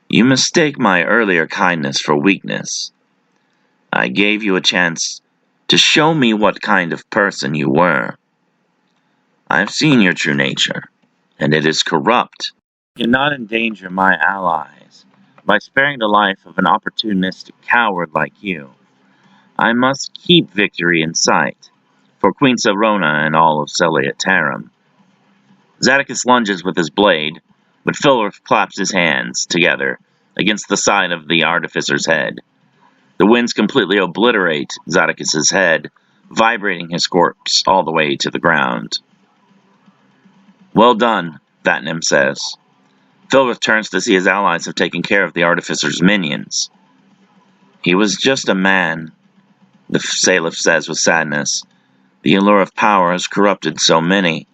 "You mistake my earlier kindness for weakness. I gave you a chance to show me what kind of person you were. I've seen your true nature, and it is corrupt. You cannot endanger my allies by sparing the life of an opportunistic coward like you. I must keep victory in sight for Queen Serona and all of Celiat Tarim." Zadokis lunges with his blade, but Filruf claps his hands together against the side of the artificer's head. The winds completely obliterate Zadokis' head, vibrating his corpse all the way to the ground. "Well done," Thatnim says. Filruf turns to see his allies have taken care of the artificer's minions. "He was just a man," the Salif says with sadness. "The allure of power has corrupted so many."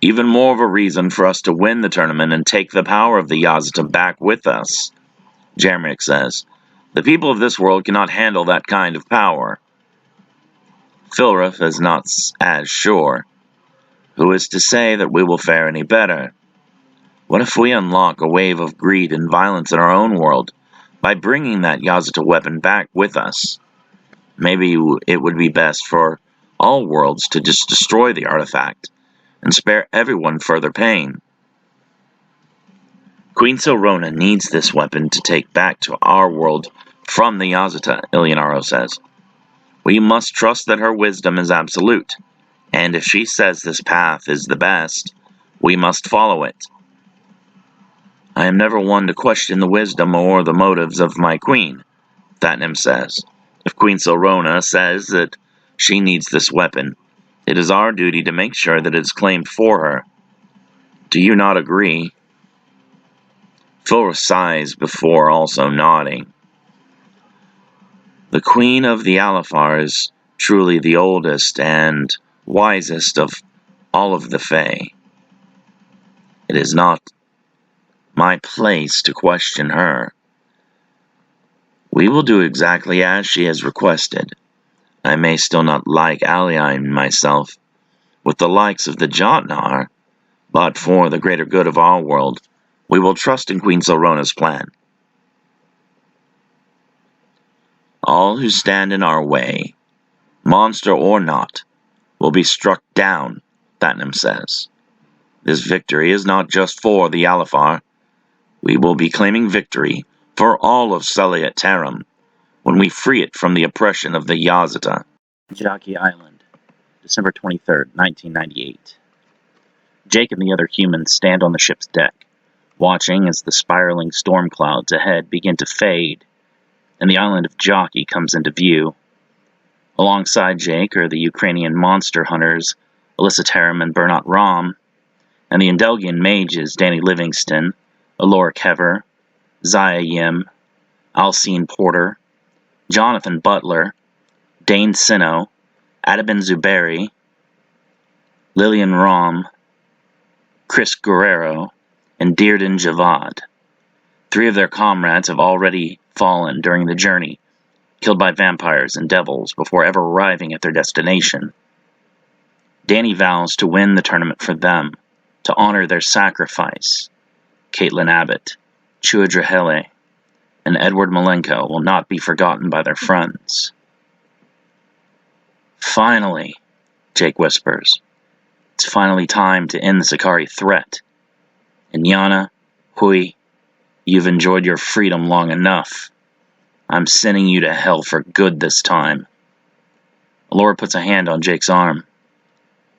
"Even more of a reason for us to win the tournament and take the power of the Yazata back with us," Jamrick says. "The people of this world cannot handle that kind of power." Filruf is not as sure. "Who is to say that we will fare any better? What if we unlock a wave of greed and violence in our own world by bringing that Yazata weapon back with us? Maybe it would be best for all worlds to just destroy the artifact and spare everyone further pain." "Queen Serona needs this weapon to take back to our world from the Yazata," Ilionaro says. We must trust that her wisdom is absolute, and if she says this path is the best, we must follow it. I am never one to question the wisdom or the motives of my queen, Thatnam says. If Queen Silrona says that she needs this weapon, it is our duty to make sure that it is claimed for her. Do you not agree? Fulra sighs before also nodding. The Queen of the Alethar is truly the oldest and wisest of all of the Fae. It is not my place to question her. We will do exactly as she has requested. I may still not like allying myself with the likes of the Jotnar, but for the greater good of our world, we will trust in Queen Silrona's plan. All who stand in our way, monster or not, will be struck down, Thatnam says. This victory is not just for the Alethar. We will be claiming victory for all of Seliat Tarim when we free it from the oppression of the Yazata. Jyaki Island, December 23rd, 1998. Jake and the other humans stand on the ship's deck, watching as the spiraling storm clouds ahead begin to fade, and the island of Jyaki comes into view. Alongside Jake are the Ukrainian monster hunters Alyssa Tarim and Bernat Ram, and the Endelgian mages Danny Livingston, Alora Kever, Zaya Yim, Alcine Porter, Jonathan Butler, Dane Sino, Adabin Zuberi, Lillian Rom, Chris Guerrero, and Dearden Javad. 3 of their comrades have already fallen during the journey, killed by vampires and devils before ever arriving at their destination. Danny vows to win the tournament for them, to honor their sacrifice. Caitlin Abbott, Chua Drahele, and Edward Malenko will not be forgotten by their friends. Finally, Jake whispers, it's finally time to end the Sakari threat. And Yana, Hui, you've enjoyed your freedom long enough. I'm sending you to hell for good this time. Laura puts a hand on Jake's arm.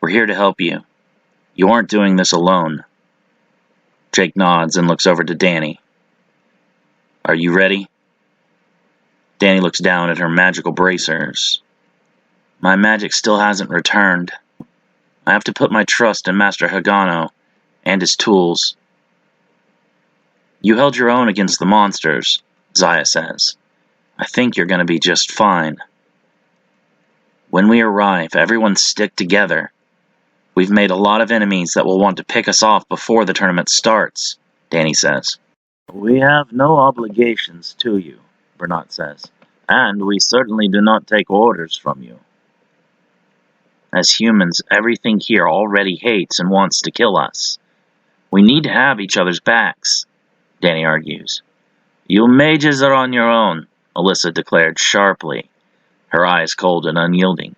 We're here to help you. You aren't doing this alone. Jake nods and looks over to Danny. Are you ready? Danny looks down at her magical bracers. My magic still hasn't returned. I have to put my trust in Master Hagano and his tools. You held your own against the monsters, Zaya says. I think you're going to be just fine. When we arrive, everyone stick together. We've made a lot of enemies that will want to pick us off before the tournament starts, Danny says. We have no obligations to you, Bernat says, and we certainly do not take orders from you. As humans, everything here already hates and wants to kill us. We need to have each other's backs, Danny argues. You mages are on your own, Alyssa declared sharply, her eyes cold and unyielding.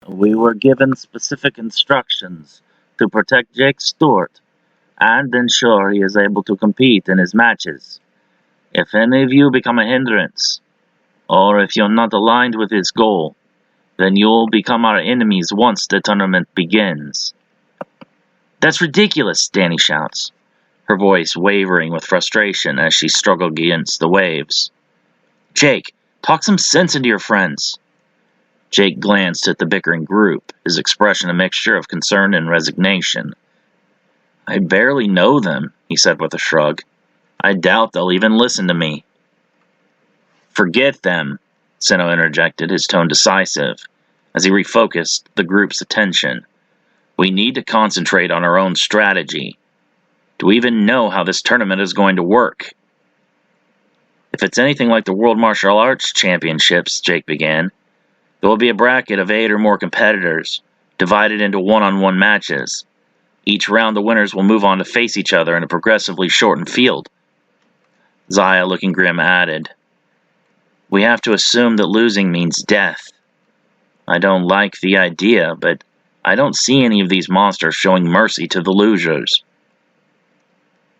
We were given specific instructions to protect Jake Stewart and ensure he is able to compete in his matches. If any of you become a hindrance, or if you're not aligned with his goal, then you'll become our enemies once the tournament begins. That's ridiculous, Danny shouts, her voice wavering with frustration as she struggled against the waves. Jake, talk some sense into your friends. Jake glanced at the bickering group, his expression a mixture of concern and resignation. I barely know them, he said with a shrug. I doubt they'll even listen to me. Forget them, Sino interjected, his tone decisive, as he refocused the group's attention. We need to concentrate on our own strategy. Do we even know how this tournament is going to work? If it's anything like the World Martial Arts Championships, Jake began, there will be a bracket of 8 or more competitors, divided into one-on-one matches. Each round the winners will move on to face each other in a progressively shortened field. Zaya, looking grim, added, We have to assume that losing means death. I don't like the idea, but I don't see any of these monsters showing mercy to the losers.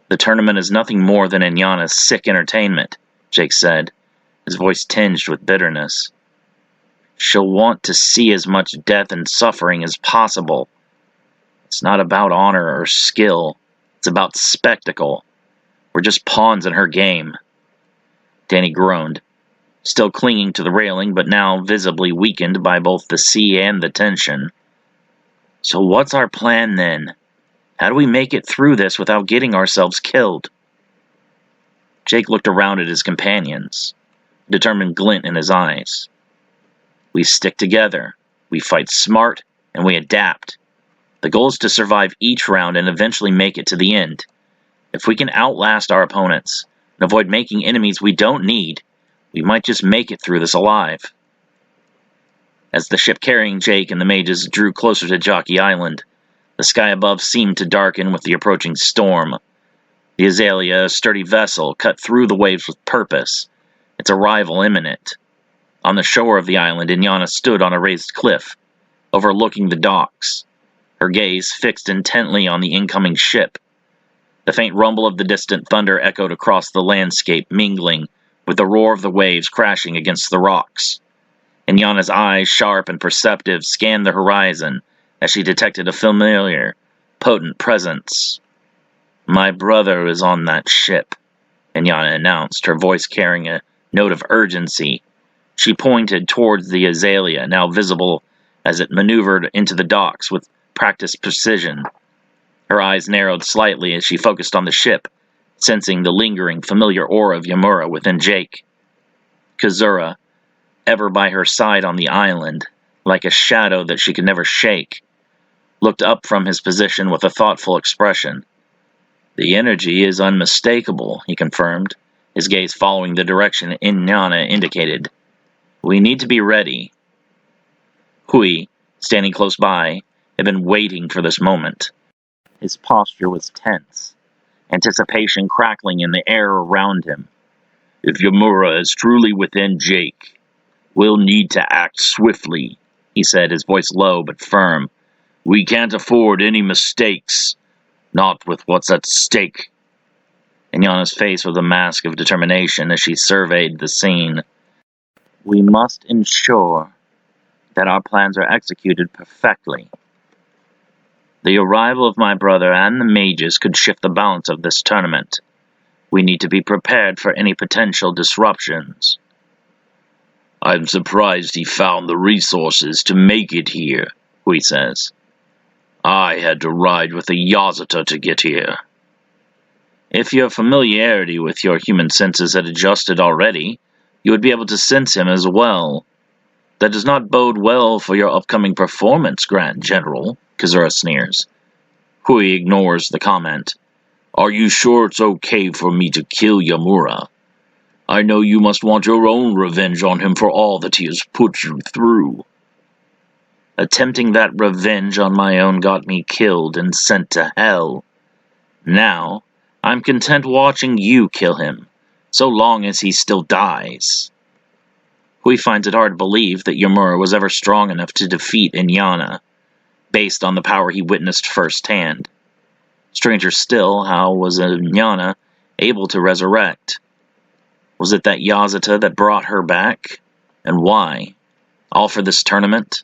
The tournament is nothing more than Inyana's sick entertainment, Jake said, his voice tinged with bitterness. She'll want to see as much death and suffering as possible. It's not about honor or skill. It's about spectacle. We're just pawns in her game." Danny groaned, still clinging to the railing, but now visibly weakened by both the sea and the tension. "So what's our plan then? How do we make it through this without getting ourselves killed?" Jake looked around at his companions, a determined glint in his eyes. "We stick together, we fight smart, and we adapt. The goal is to survive each round and eventually make it to the end. If we can outlast our opponents and avoid making enemies we don't need, we might just make it through this alive." As the ship carrying Jake and the mages drew closer to Jyaki Island, the sky above seemed to darken with the approaching storm. The Azalea, a sturdy vessel, cut through the waves with purpose, its arrival imminent. On the shore of the island, Inyana stood on a raised cliff, overlooking the docks, her gaze fixed intently on the incoming ship. The faint rumble of the distant thunder echoed across the landscape, mingling with the roar of the waves crashing against the rocks. Inyana's eyes, sharp and perceptive, scanned the horizon as she detected a familiar, potent presence. "My brother is on that ship," Inyana announced, her voice carrying a note of urgency. She pointed towards the Azalea, now visible as it maneuvered into the docks with practiced precision. Her eyes narrowed slightly as she focused on the ship, sensing the lingering, familiar aura of Yamura within Jake. Kazura, ever by her side on the island, like a shadow that she could never shake, looked up from his position with a thoughtful expression. "The energy is unmistakable," he confirmed, his gaze following the direction Inyana indicated. "We need to be ready." Hui, standing close by, had been waiting for this moment. His posture was tense, anticipation crackling in the air around him. "If Yamura is truly within Jake, we'll need to act swiftly," he said, his voice low but firm. "We can't afford any mistakes, not with what's at stake." Inyana's face was a mask of determination as she surveyed the scene. "We must ensure that our plans are executed perfectly. The arrival of my brother and the mages could shift the balance of this tournament. We need to be prepared for any potential disruptions." "I'm surprised he found the resources to make it here," Hui says. "I had to ride with a Yazata to get here." "If your familiarity with your human senses had adjusted already, you would be able to sense him as well. That does not bode well for your upcoming performance, Grand General," Kazura sneers. Hui ignores the comment. "Are you sure it's okay for me to kill Yamura? I know you must want your own revenge on him for all that he has put you through." "Attempting that revenge on my own got me killed and sent to hell. Now, I'm content watching you kill him, so long as he still dies." Hui finds it hard to believe that Yamura was ever strong enough to defeat Inyana, based on the power he witnessed firsthand. Stranger still, how was Inyana able to resurrect? Was it that Yazata that brought her back? And why? All for this tournament?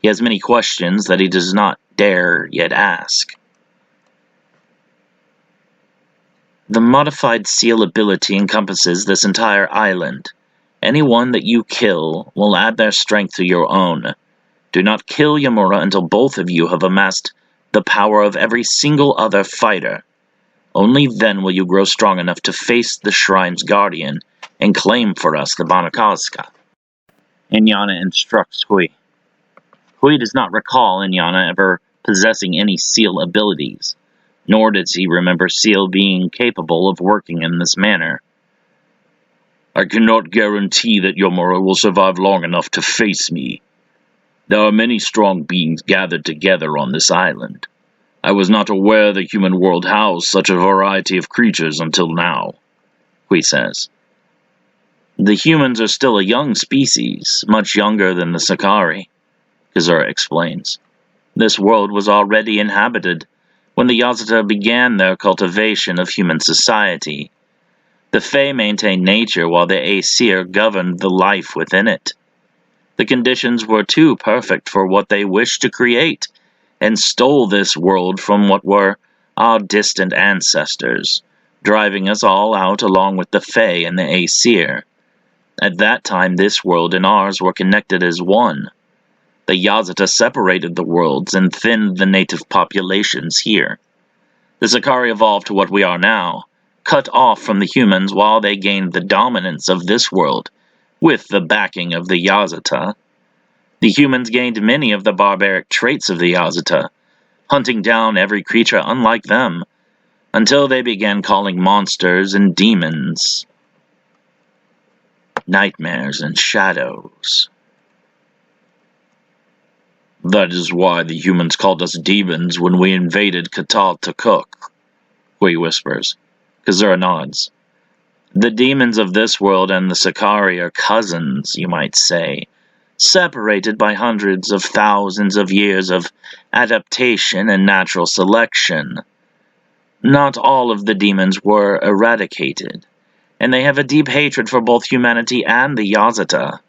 He has many questions that he does not dare yet ask. The modified seal ability encompasses this entire island. Anyone that you kill will add their strength to your own. Do not kill Yamura until both of you have amassed the power of every single other fighter. Only then will you grow strong enough to face the Shrine's Guardian and claim for us the Banakazka. Inyana instructs Hui. Hui does not recall Inyana ever possessing any seal abilities, nor does he remember Seal being capable of working in this manner. "I cannot guarantee that Yamura will survive long enough to face me. There are many strong beings gathered together on this island. I was not aware the human world housed such a variety of creatures until now," Hui says. "The humans are still a young species, much younger than the Sakari," Kazura explains. "This world was already inhabited when the Yazata began their cultivation of human society. The Fae maintained nature while the Aesir governed the life within it. The conditions were too perfect for what they wished to create, and stole this world from what were our distant ancestors, driving us all out along with the Fae and the Aesir. At that time, this world and ours were connected as one. The Yazata separated the worlds and thinned the native populations here. The Sakari evolved to what we are now, cut off from the humans while they gained the dominance of this world, with the backing of the Yazata. The humans gained many of the barbaric traits of the Yazata, hunting down every creature unlike them, until they began calling monsters and demons nightmares and shadows. That is why the humans called us demons when we invaded Katal Takuk, Hui whispers. Kazura nods. The demons of this world and the Sakari are cousins, you might say, separated by hundreds of thousands of years of adaptation and natural selection. Not all of the demons were eradicated, and they have a deep hatred for both humanity and the Yazata.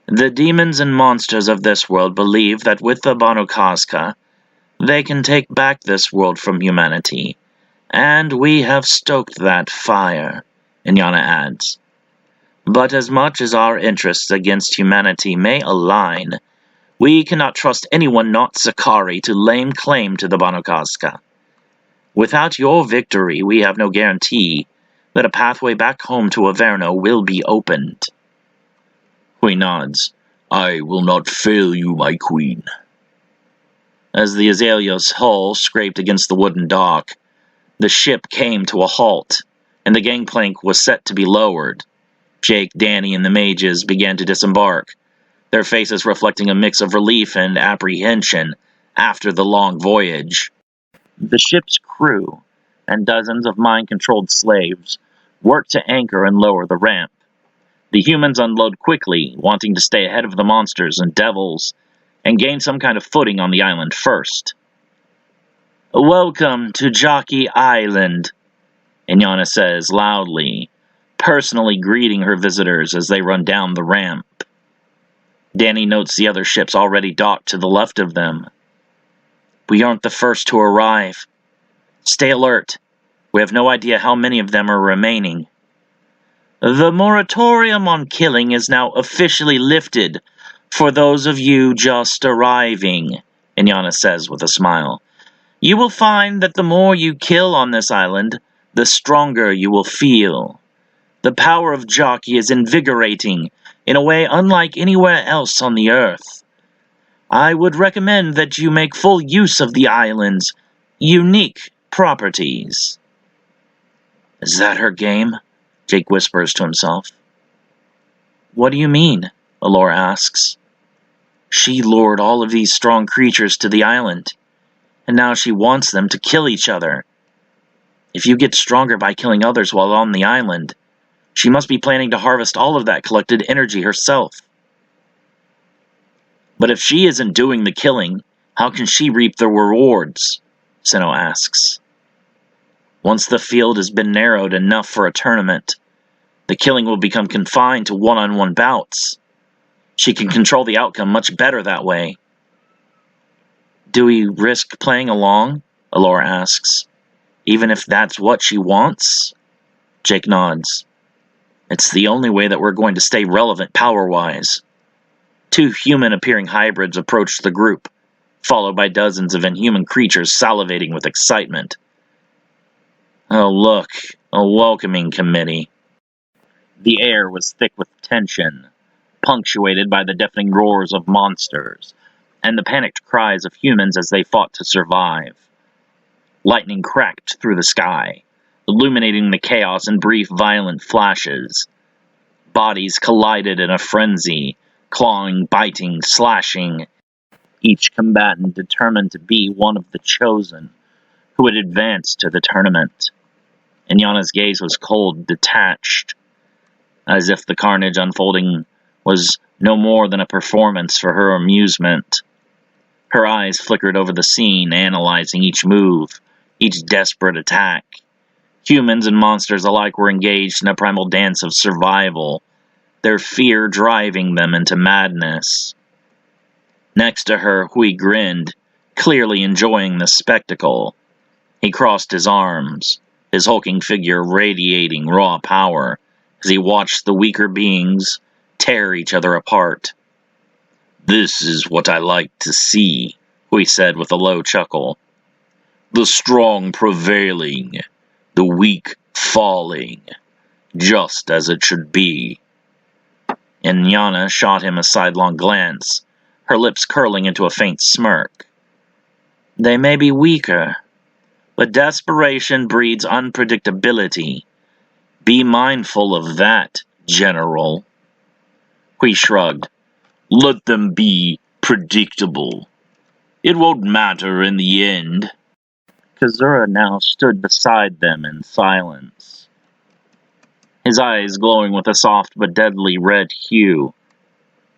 The demons and monsters of this world believe that with the Banu Kazka, they can take back this world from humanity, and we have stoked that fire, Inyana adds. But as much as our interests against humanity may align, we cannot trust anyone not Sakari to lay claim to the Banu Kazka. Without your victory, we have no guarantee that a pathway back home to Averno will be opened. Hui nods. I will not fail you, my queen. As the Azalea's hull scraped against the wooden dock, the ship came to a halt, and the gangplank was set to be lowered. Jake, Danny, and the mages began to disembark, their faces reflecting a mix of relief and apprehension after the long voyage. The ship's crew and dozens of mind-controlled slaves worked to anchor and lower the ramp. The humans unload quickly, wanting to stay ahead of the monsters and devils, and gain some kind of footing on the island first. Welcome to Jyaki Island, Inyana says loudly, personally greeting her visitors as they run down the ramp. Danny notes the other ships already docked to the left of them. We aren't the first to arrive. Stay alert. We have no idea how many of them are remaining. The moratorium on killing is now officially lifted for those of you just arriving, Inyana says with a smile. You will find that the more you kill on this island, the stronger you will feel. The power of Jyaki is invigorating in a way unlike anywhere else on the earth. I would recommend that you make full use of the island's unique properties. Is that her game? Jake whispers to himself. What do you mean? Allure asks. She lured all of these strong creatures to the island, and now she wants them to kill each other. If you get stronger by killing others while on the island, she must be planning to harvest all of that collected energy herself. But if she isn't doing the killing, how can she reap the rewards? Sino asks. Once the field has been narrowed enough for a tournament, the killing will become confined to one-on-one bouts. She can control the outcome much better that way. Do we risk playing along? Allure asks. Even if that's what she wants? Jake nods. It's the only way that we're going to stay relevant power-wise. 2 human-appearing hybrids approached the group, followed by dozens of inhuman creatures salivating with excitement. Oh look, a welcoming committee. The air was thick with tension, punctuated by the deafening roars of monsters, and the panicked cries of humans as they fought to survive. Lightning cracked through the sky, illuminating the chaos in brief, violent flashes. Bodies collided in a frenzy, clawing, biting, slashing, each combatant determined to be one of the chosen, who had advanced to the tournament. Inyana's gaze was cold, detached, as if the carnage unfolding was no more than a performance for her amusement. Her eyes flickered over the scene, analyzing each move, each desperate attack. Humans and monsters alike were engaged in a primal dance of survival, their fear driving them into madness. Next to her, Hui grinned, clearly enjoying the spectacle. He crossed his arms, his hulking figure radiating raw power as he watched the weaker beings tear each other apart. "This is what I like to see," Hui said with a low chuckle. "The strong prevailing, the weak falling, just as it should be." And Yana shot him a sidelong glance, her lips curling into a faint smirk. "They may be weaker, but desperation breeds unpredictability. Be mindful of that, General." Hui shrugged. "Let them be predictable. It won't matter in the end." Kazura now stood beside them in silence, his eyes glowing with a soft but deadly red hue,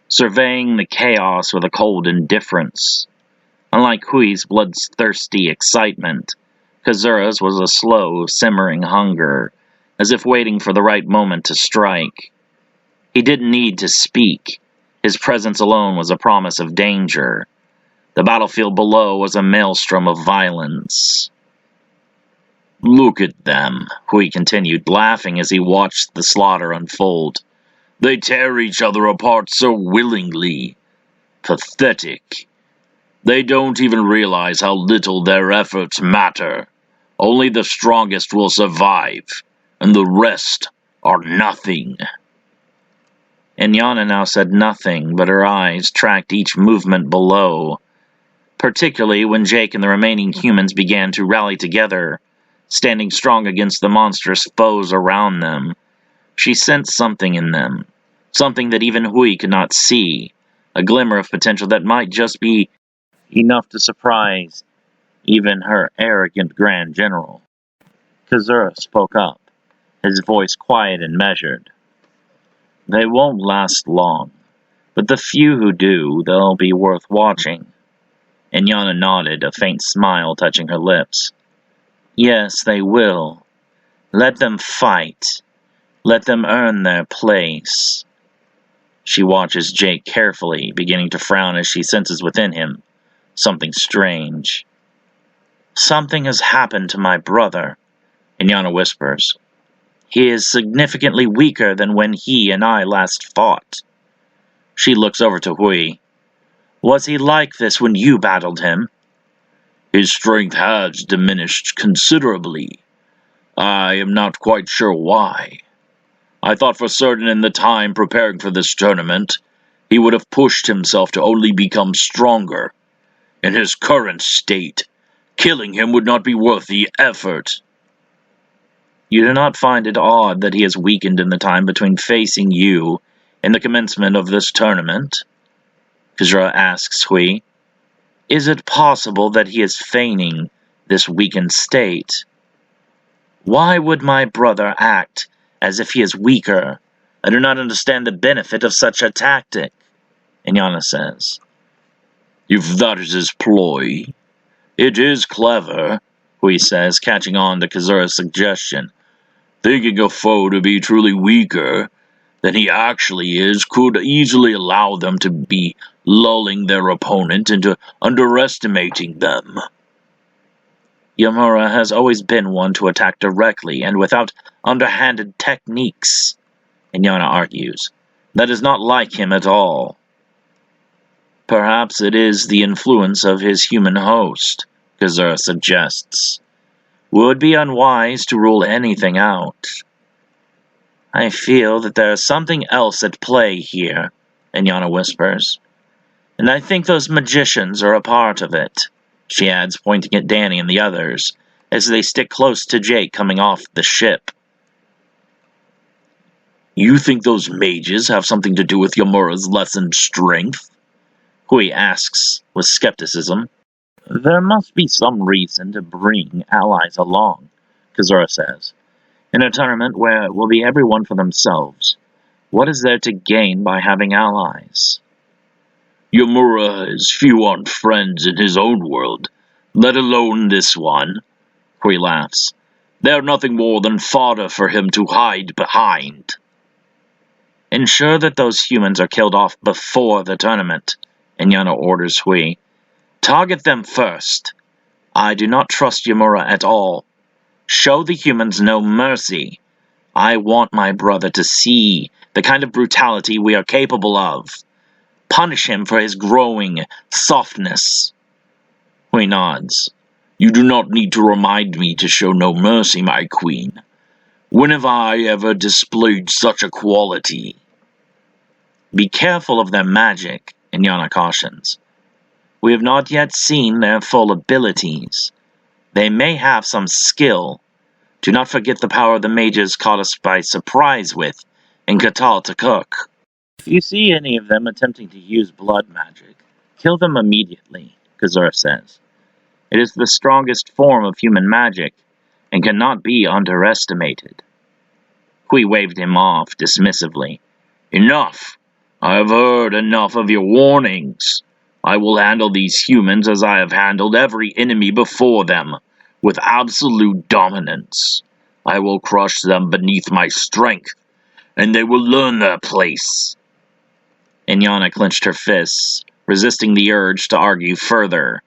surveying the chaos with a cold indifference. Unlike Hui's bloodthirsty excitement, Kazura's was a slow, simmering hunger, as if waiting for the right moment to strike. He didn't need to speak. His presence alone was a promise of danger. The battlefield below was a maelstrom of violence. "Look at them," Hui continued, laughing as he watched the slaughter unfold. "They tear each other apart so willingly. Pathetic. They don't even realize how little their efforts matter. Only the strongest will survive, and the rest are nothing." And Yana now said nothing, but her eyes tracked each movement below, particularly when Jake and the remaining humans began to rally together, standing strong against the monstrous foes around them. She sensed something in them, something that even Hui could not see, a glimmer of potential that might just be enough to surprise even her arrogant Grand General. Kazura spoke up, his voice quiet and measured. "They won't last long, but the few who do, they'll be worth watching." And Yana nodded, a faint smile touching her lips. "Yes, they will. Let them fight. Let them earn their place." She watches Jake carefully, beginning to frown as she senses within him something strange. "Something has happened to my brother," Inyana whispers. "He is significantly weaker than when he and I last fought." She looks over to Hui. "Was he like this when you battled him?" "His strength has diminished considerably. I am not quite sure why. I thought for certain in the time preparing for this tournament, he would have pushed himself to only become stronger. In his current state, killing him would not be worth the effort." "You do not find it odd that he has weakened in the time between facing you and the commencement of this tournament?" Kazura asks Hui. "Is it possible that he is feigning this weakened state? Why would my brother act as if he is weaker? I do not understand the benefit of such a tactic," Inyana says. "If that is his ploy, it is clever," Hui says, catching on to Kazura's suggestion. "Thinking a foe to be truly weaker than he actually is could easily allow them to be lulling their opponent into underestimating them." "Yamura has always been one to attack directly and without underhanded techniques," Inyana argues. "That is not like him at all." "Perhaps it is the influence of his human host," Kazura suggests. "Would be unwise to rule anything out." "I feel that there is something else at play here," Inyana whispers. "And I think those magicians are a part of it," she adds, pointing at Danny and the others, as they stick close to Jake coming off the ship. "You think those mages have something to do with Yamura's lessened strength?" Hui asks with skepticism. "There must be some reason to bring allies along," Kazura says. "In a tournament where it will be everyone for themselves, what is there to gain by having allies?" "Yamura has few armed friends in his own world, let alone this one," Hui laughs. "They are nothing more than fodder for him to hide behind." Ensure that those humans are killed off before the tournament, Inyana orders Hui. Target them first. I do not trust Yamura at all. Show the humans no mercy. I want my brother to see the kind of brutality we are capable of. Punish him for his growing softness. Hui nods. You do not need to remind me to show no mercy, my queen. When have I ever displayed such a quality? Be careful of their magic, Inyana cautions. We have not yet seen their full abilities. They may have some skill. Do not forget the power the mages caught us by surprise with in Katal Takuk. If you see any of them attempting to use blood magic, kill them immediately, Kazura says. It is the strongest form of human magic, and cannot be underestimated. Hui waved him off dismissively. Enough! I have heard enough of your warnings. I will handle these humans as I have handled every enemy before them, with absolute dominance. I will crush them beneath my strength, and they will learn their place. Inyana clenched her fists, resisting the urge to argue further.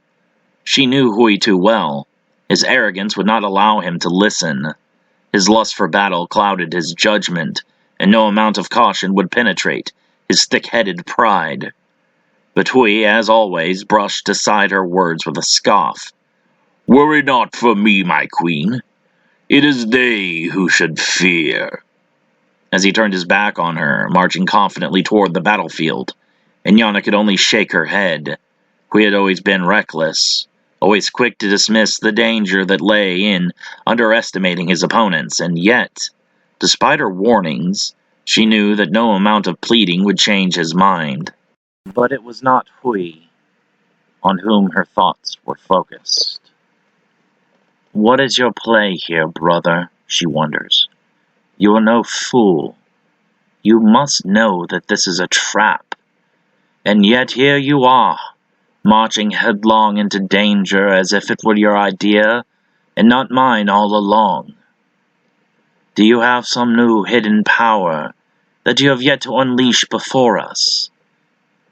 She knew Hui too well. His arrogance would not allow him to listen. His lust for battle clouded his judgment, and no amount of caution would penetrate his thick-headed pride. But Hui, as always, brushed aside her words with a scoff. Worry not for me, my queen. It is they who should fear. As he turned his back on her, marching confidently toward the battlefield, Inyana could only shake her head. Hui had always been reckless, always quick to dismiss the danger that lay in underestimating his opponents, and yet, despite her warnings, she knew that no amount of pleading would change his mind. But it was not Hui on whom her thoughts were focused. What is your play here, brother? She wonders. You are no fool. You must know that this is a trap. And yet here you are, marching headlong into danger as if it were your idea, and not mine all along. Do you have some new hidden power that you have yet to unleash before us?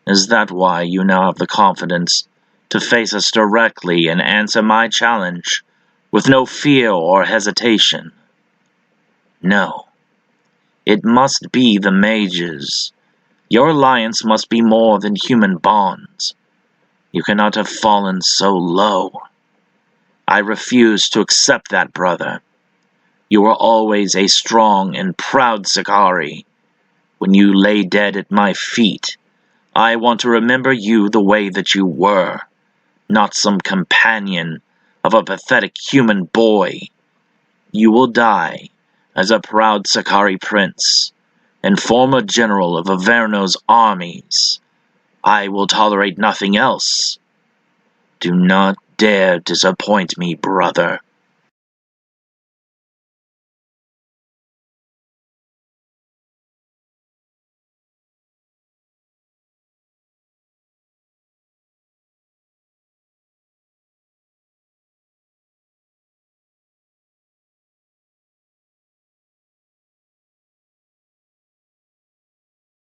Is that why you now have the confidence to face us directly and answer my challenge with no fear or hesitation? No. It must be the mages. Your alliance must be more than human bonds. You cannot have fallen so low. I refuse to accept that, brother. You were always a strong and proud Sakari. When you lay dead at my feet, I want to remember you the way that you were, not some companion of a pathetic human boy. You will die as a proud Sakari prince and former general of Averno's armies. I will tolerate nothing else. Do not dare disappoint me, brother.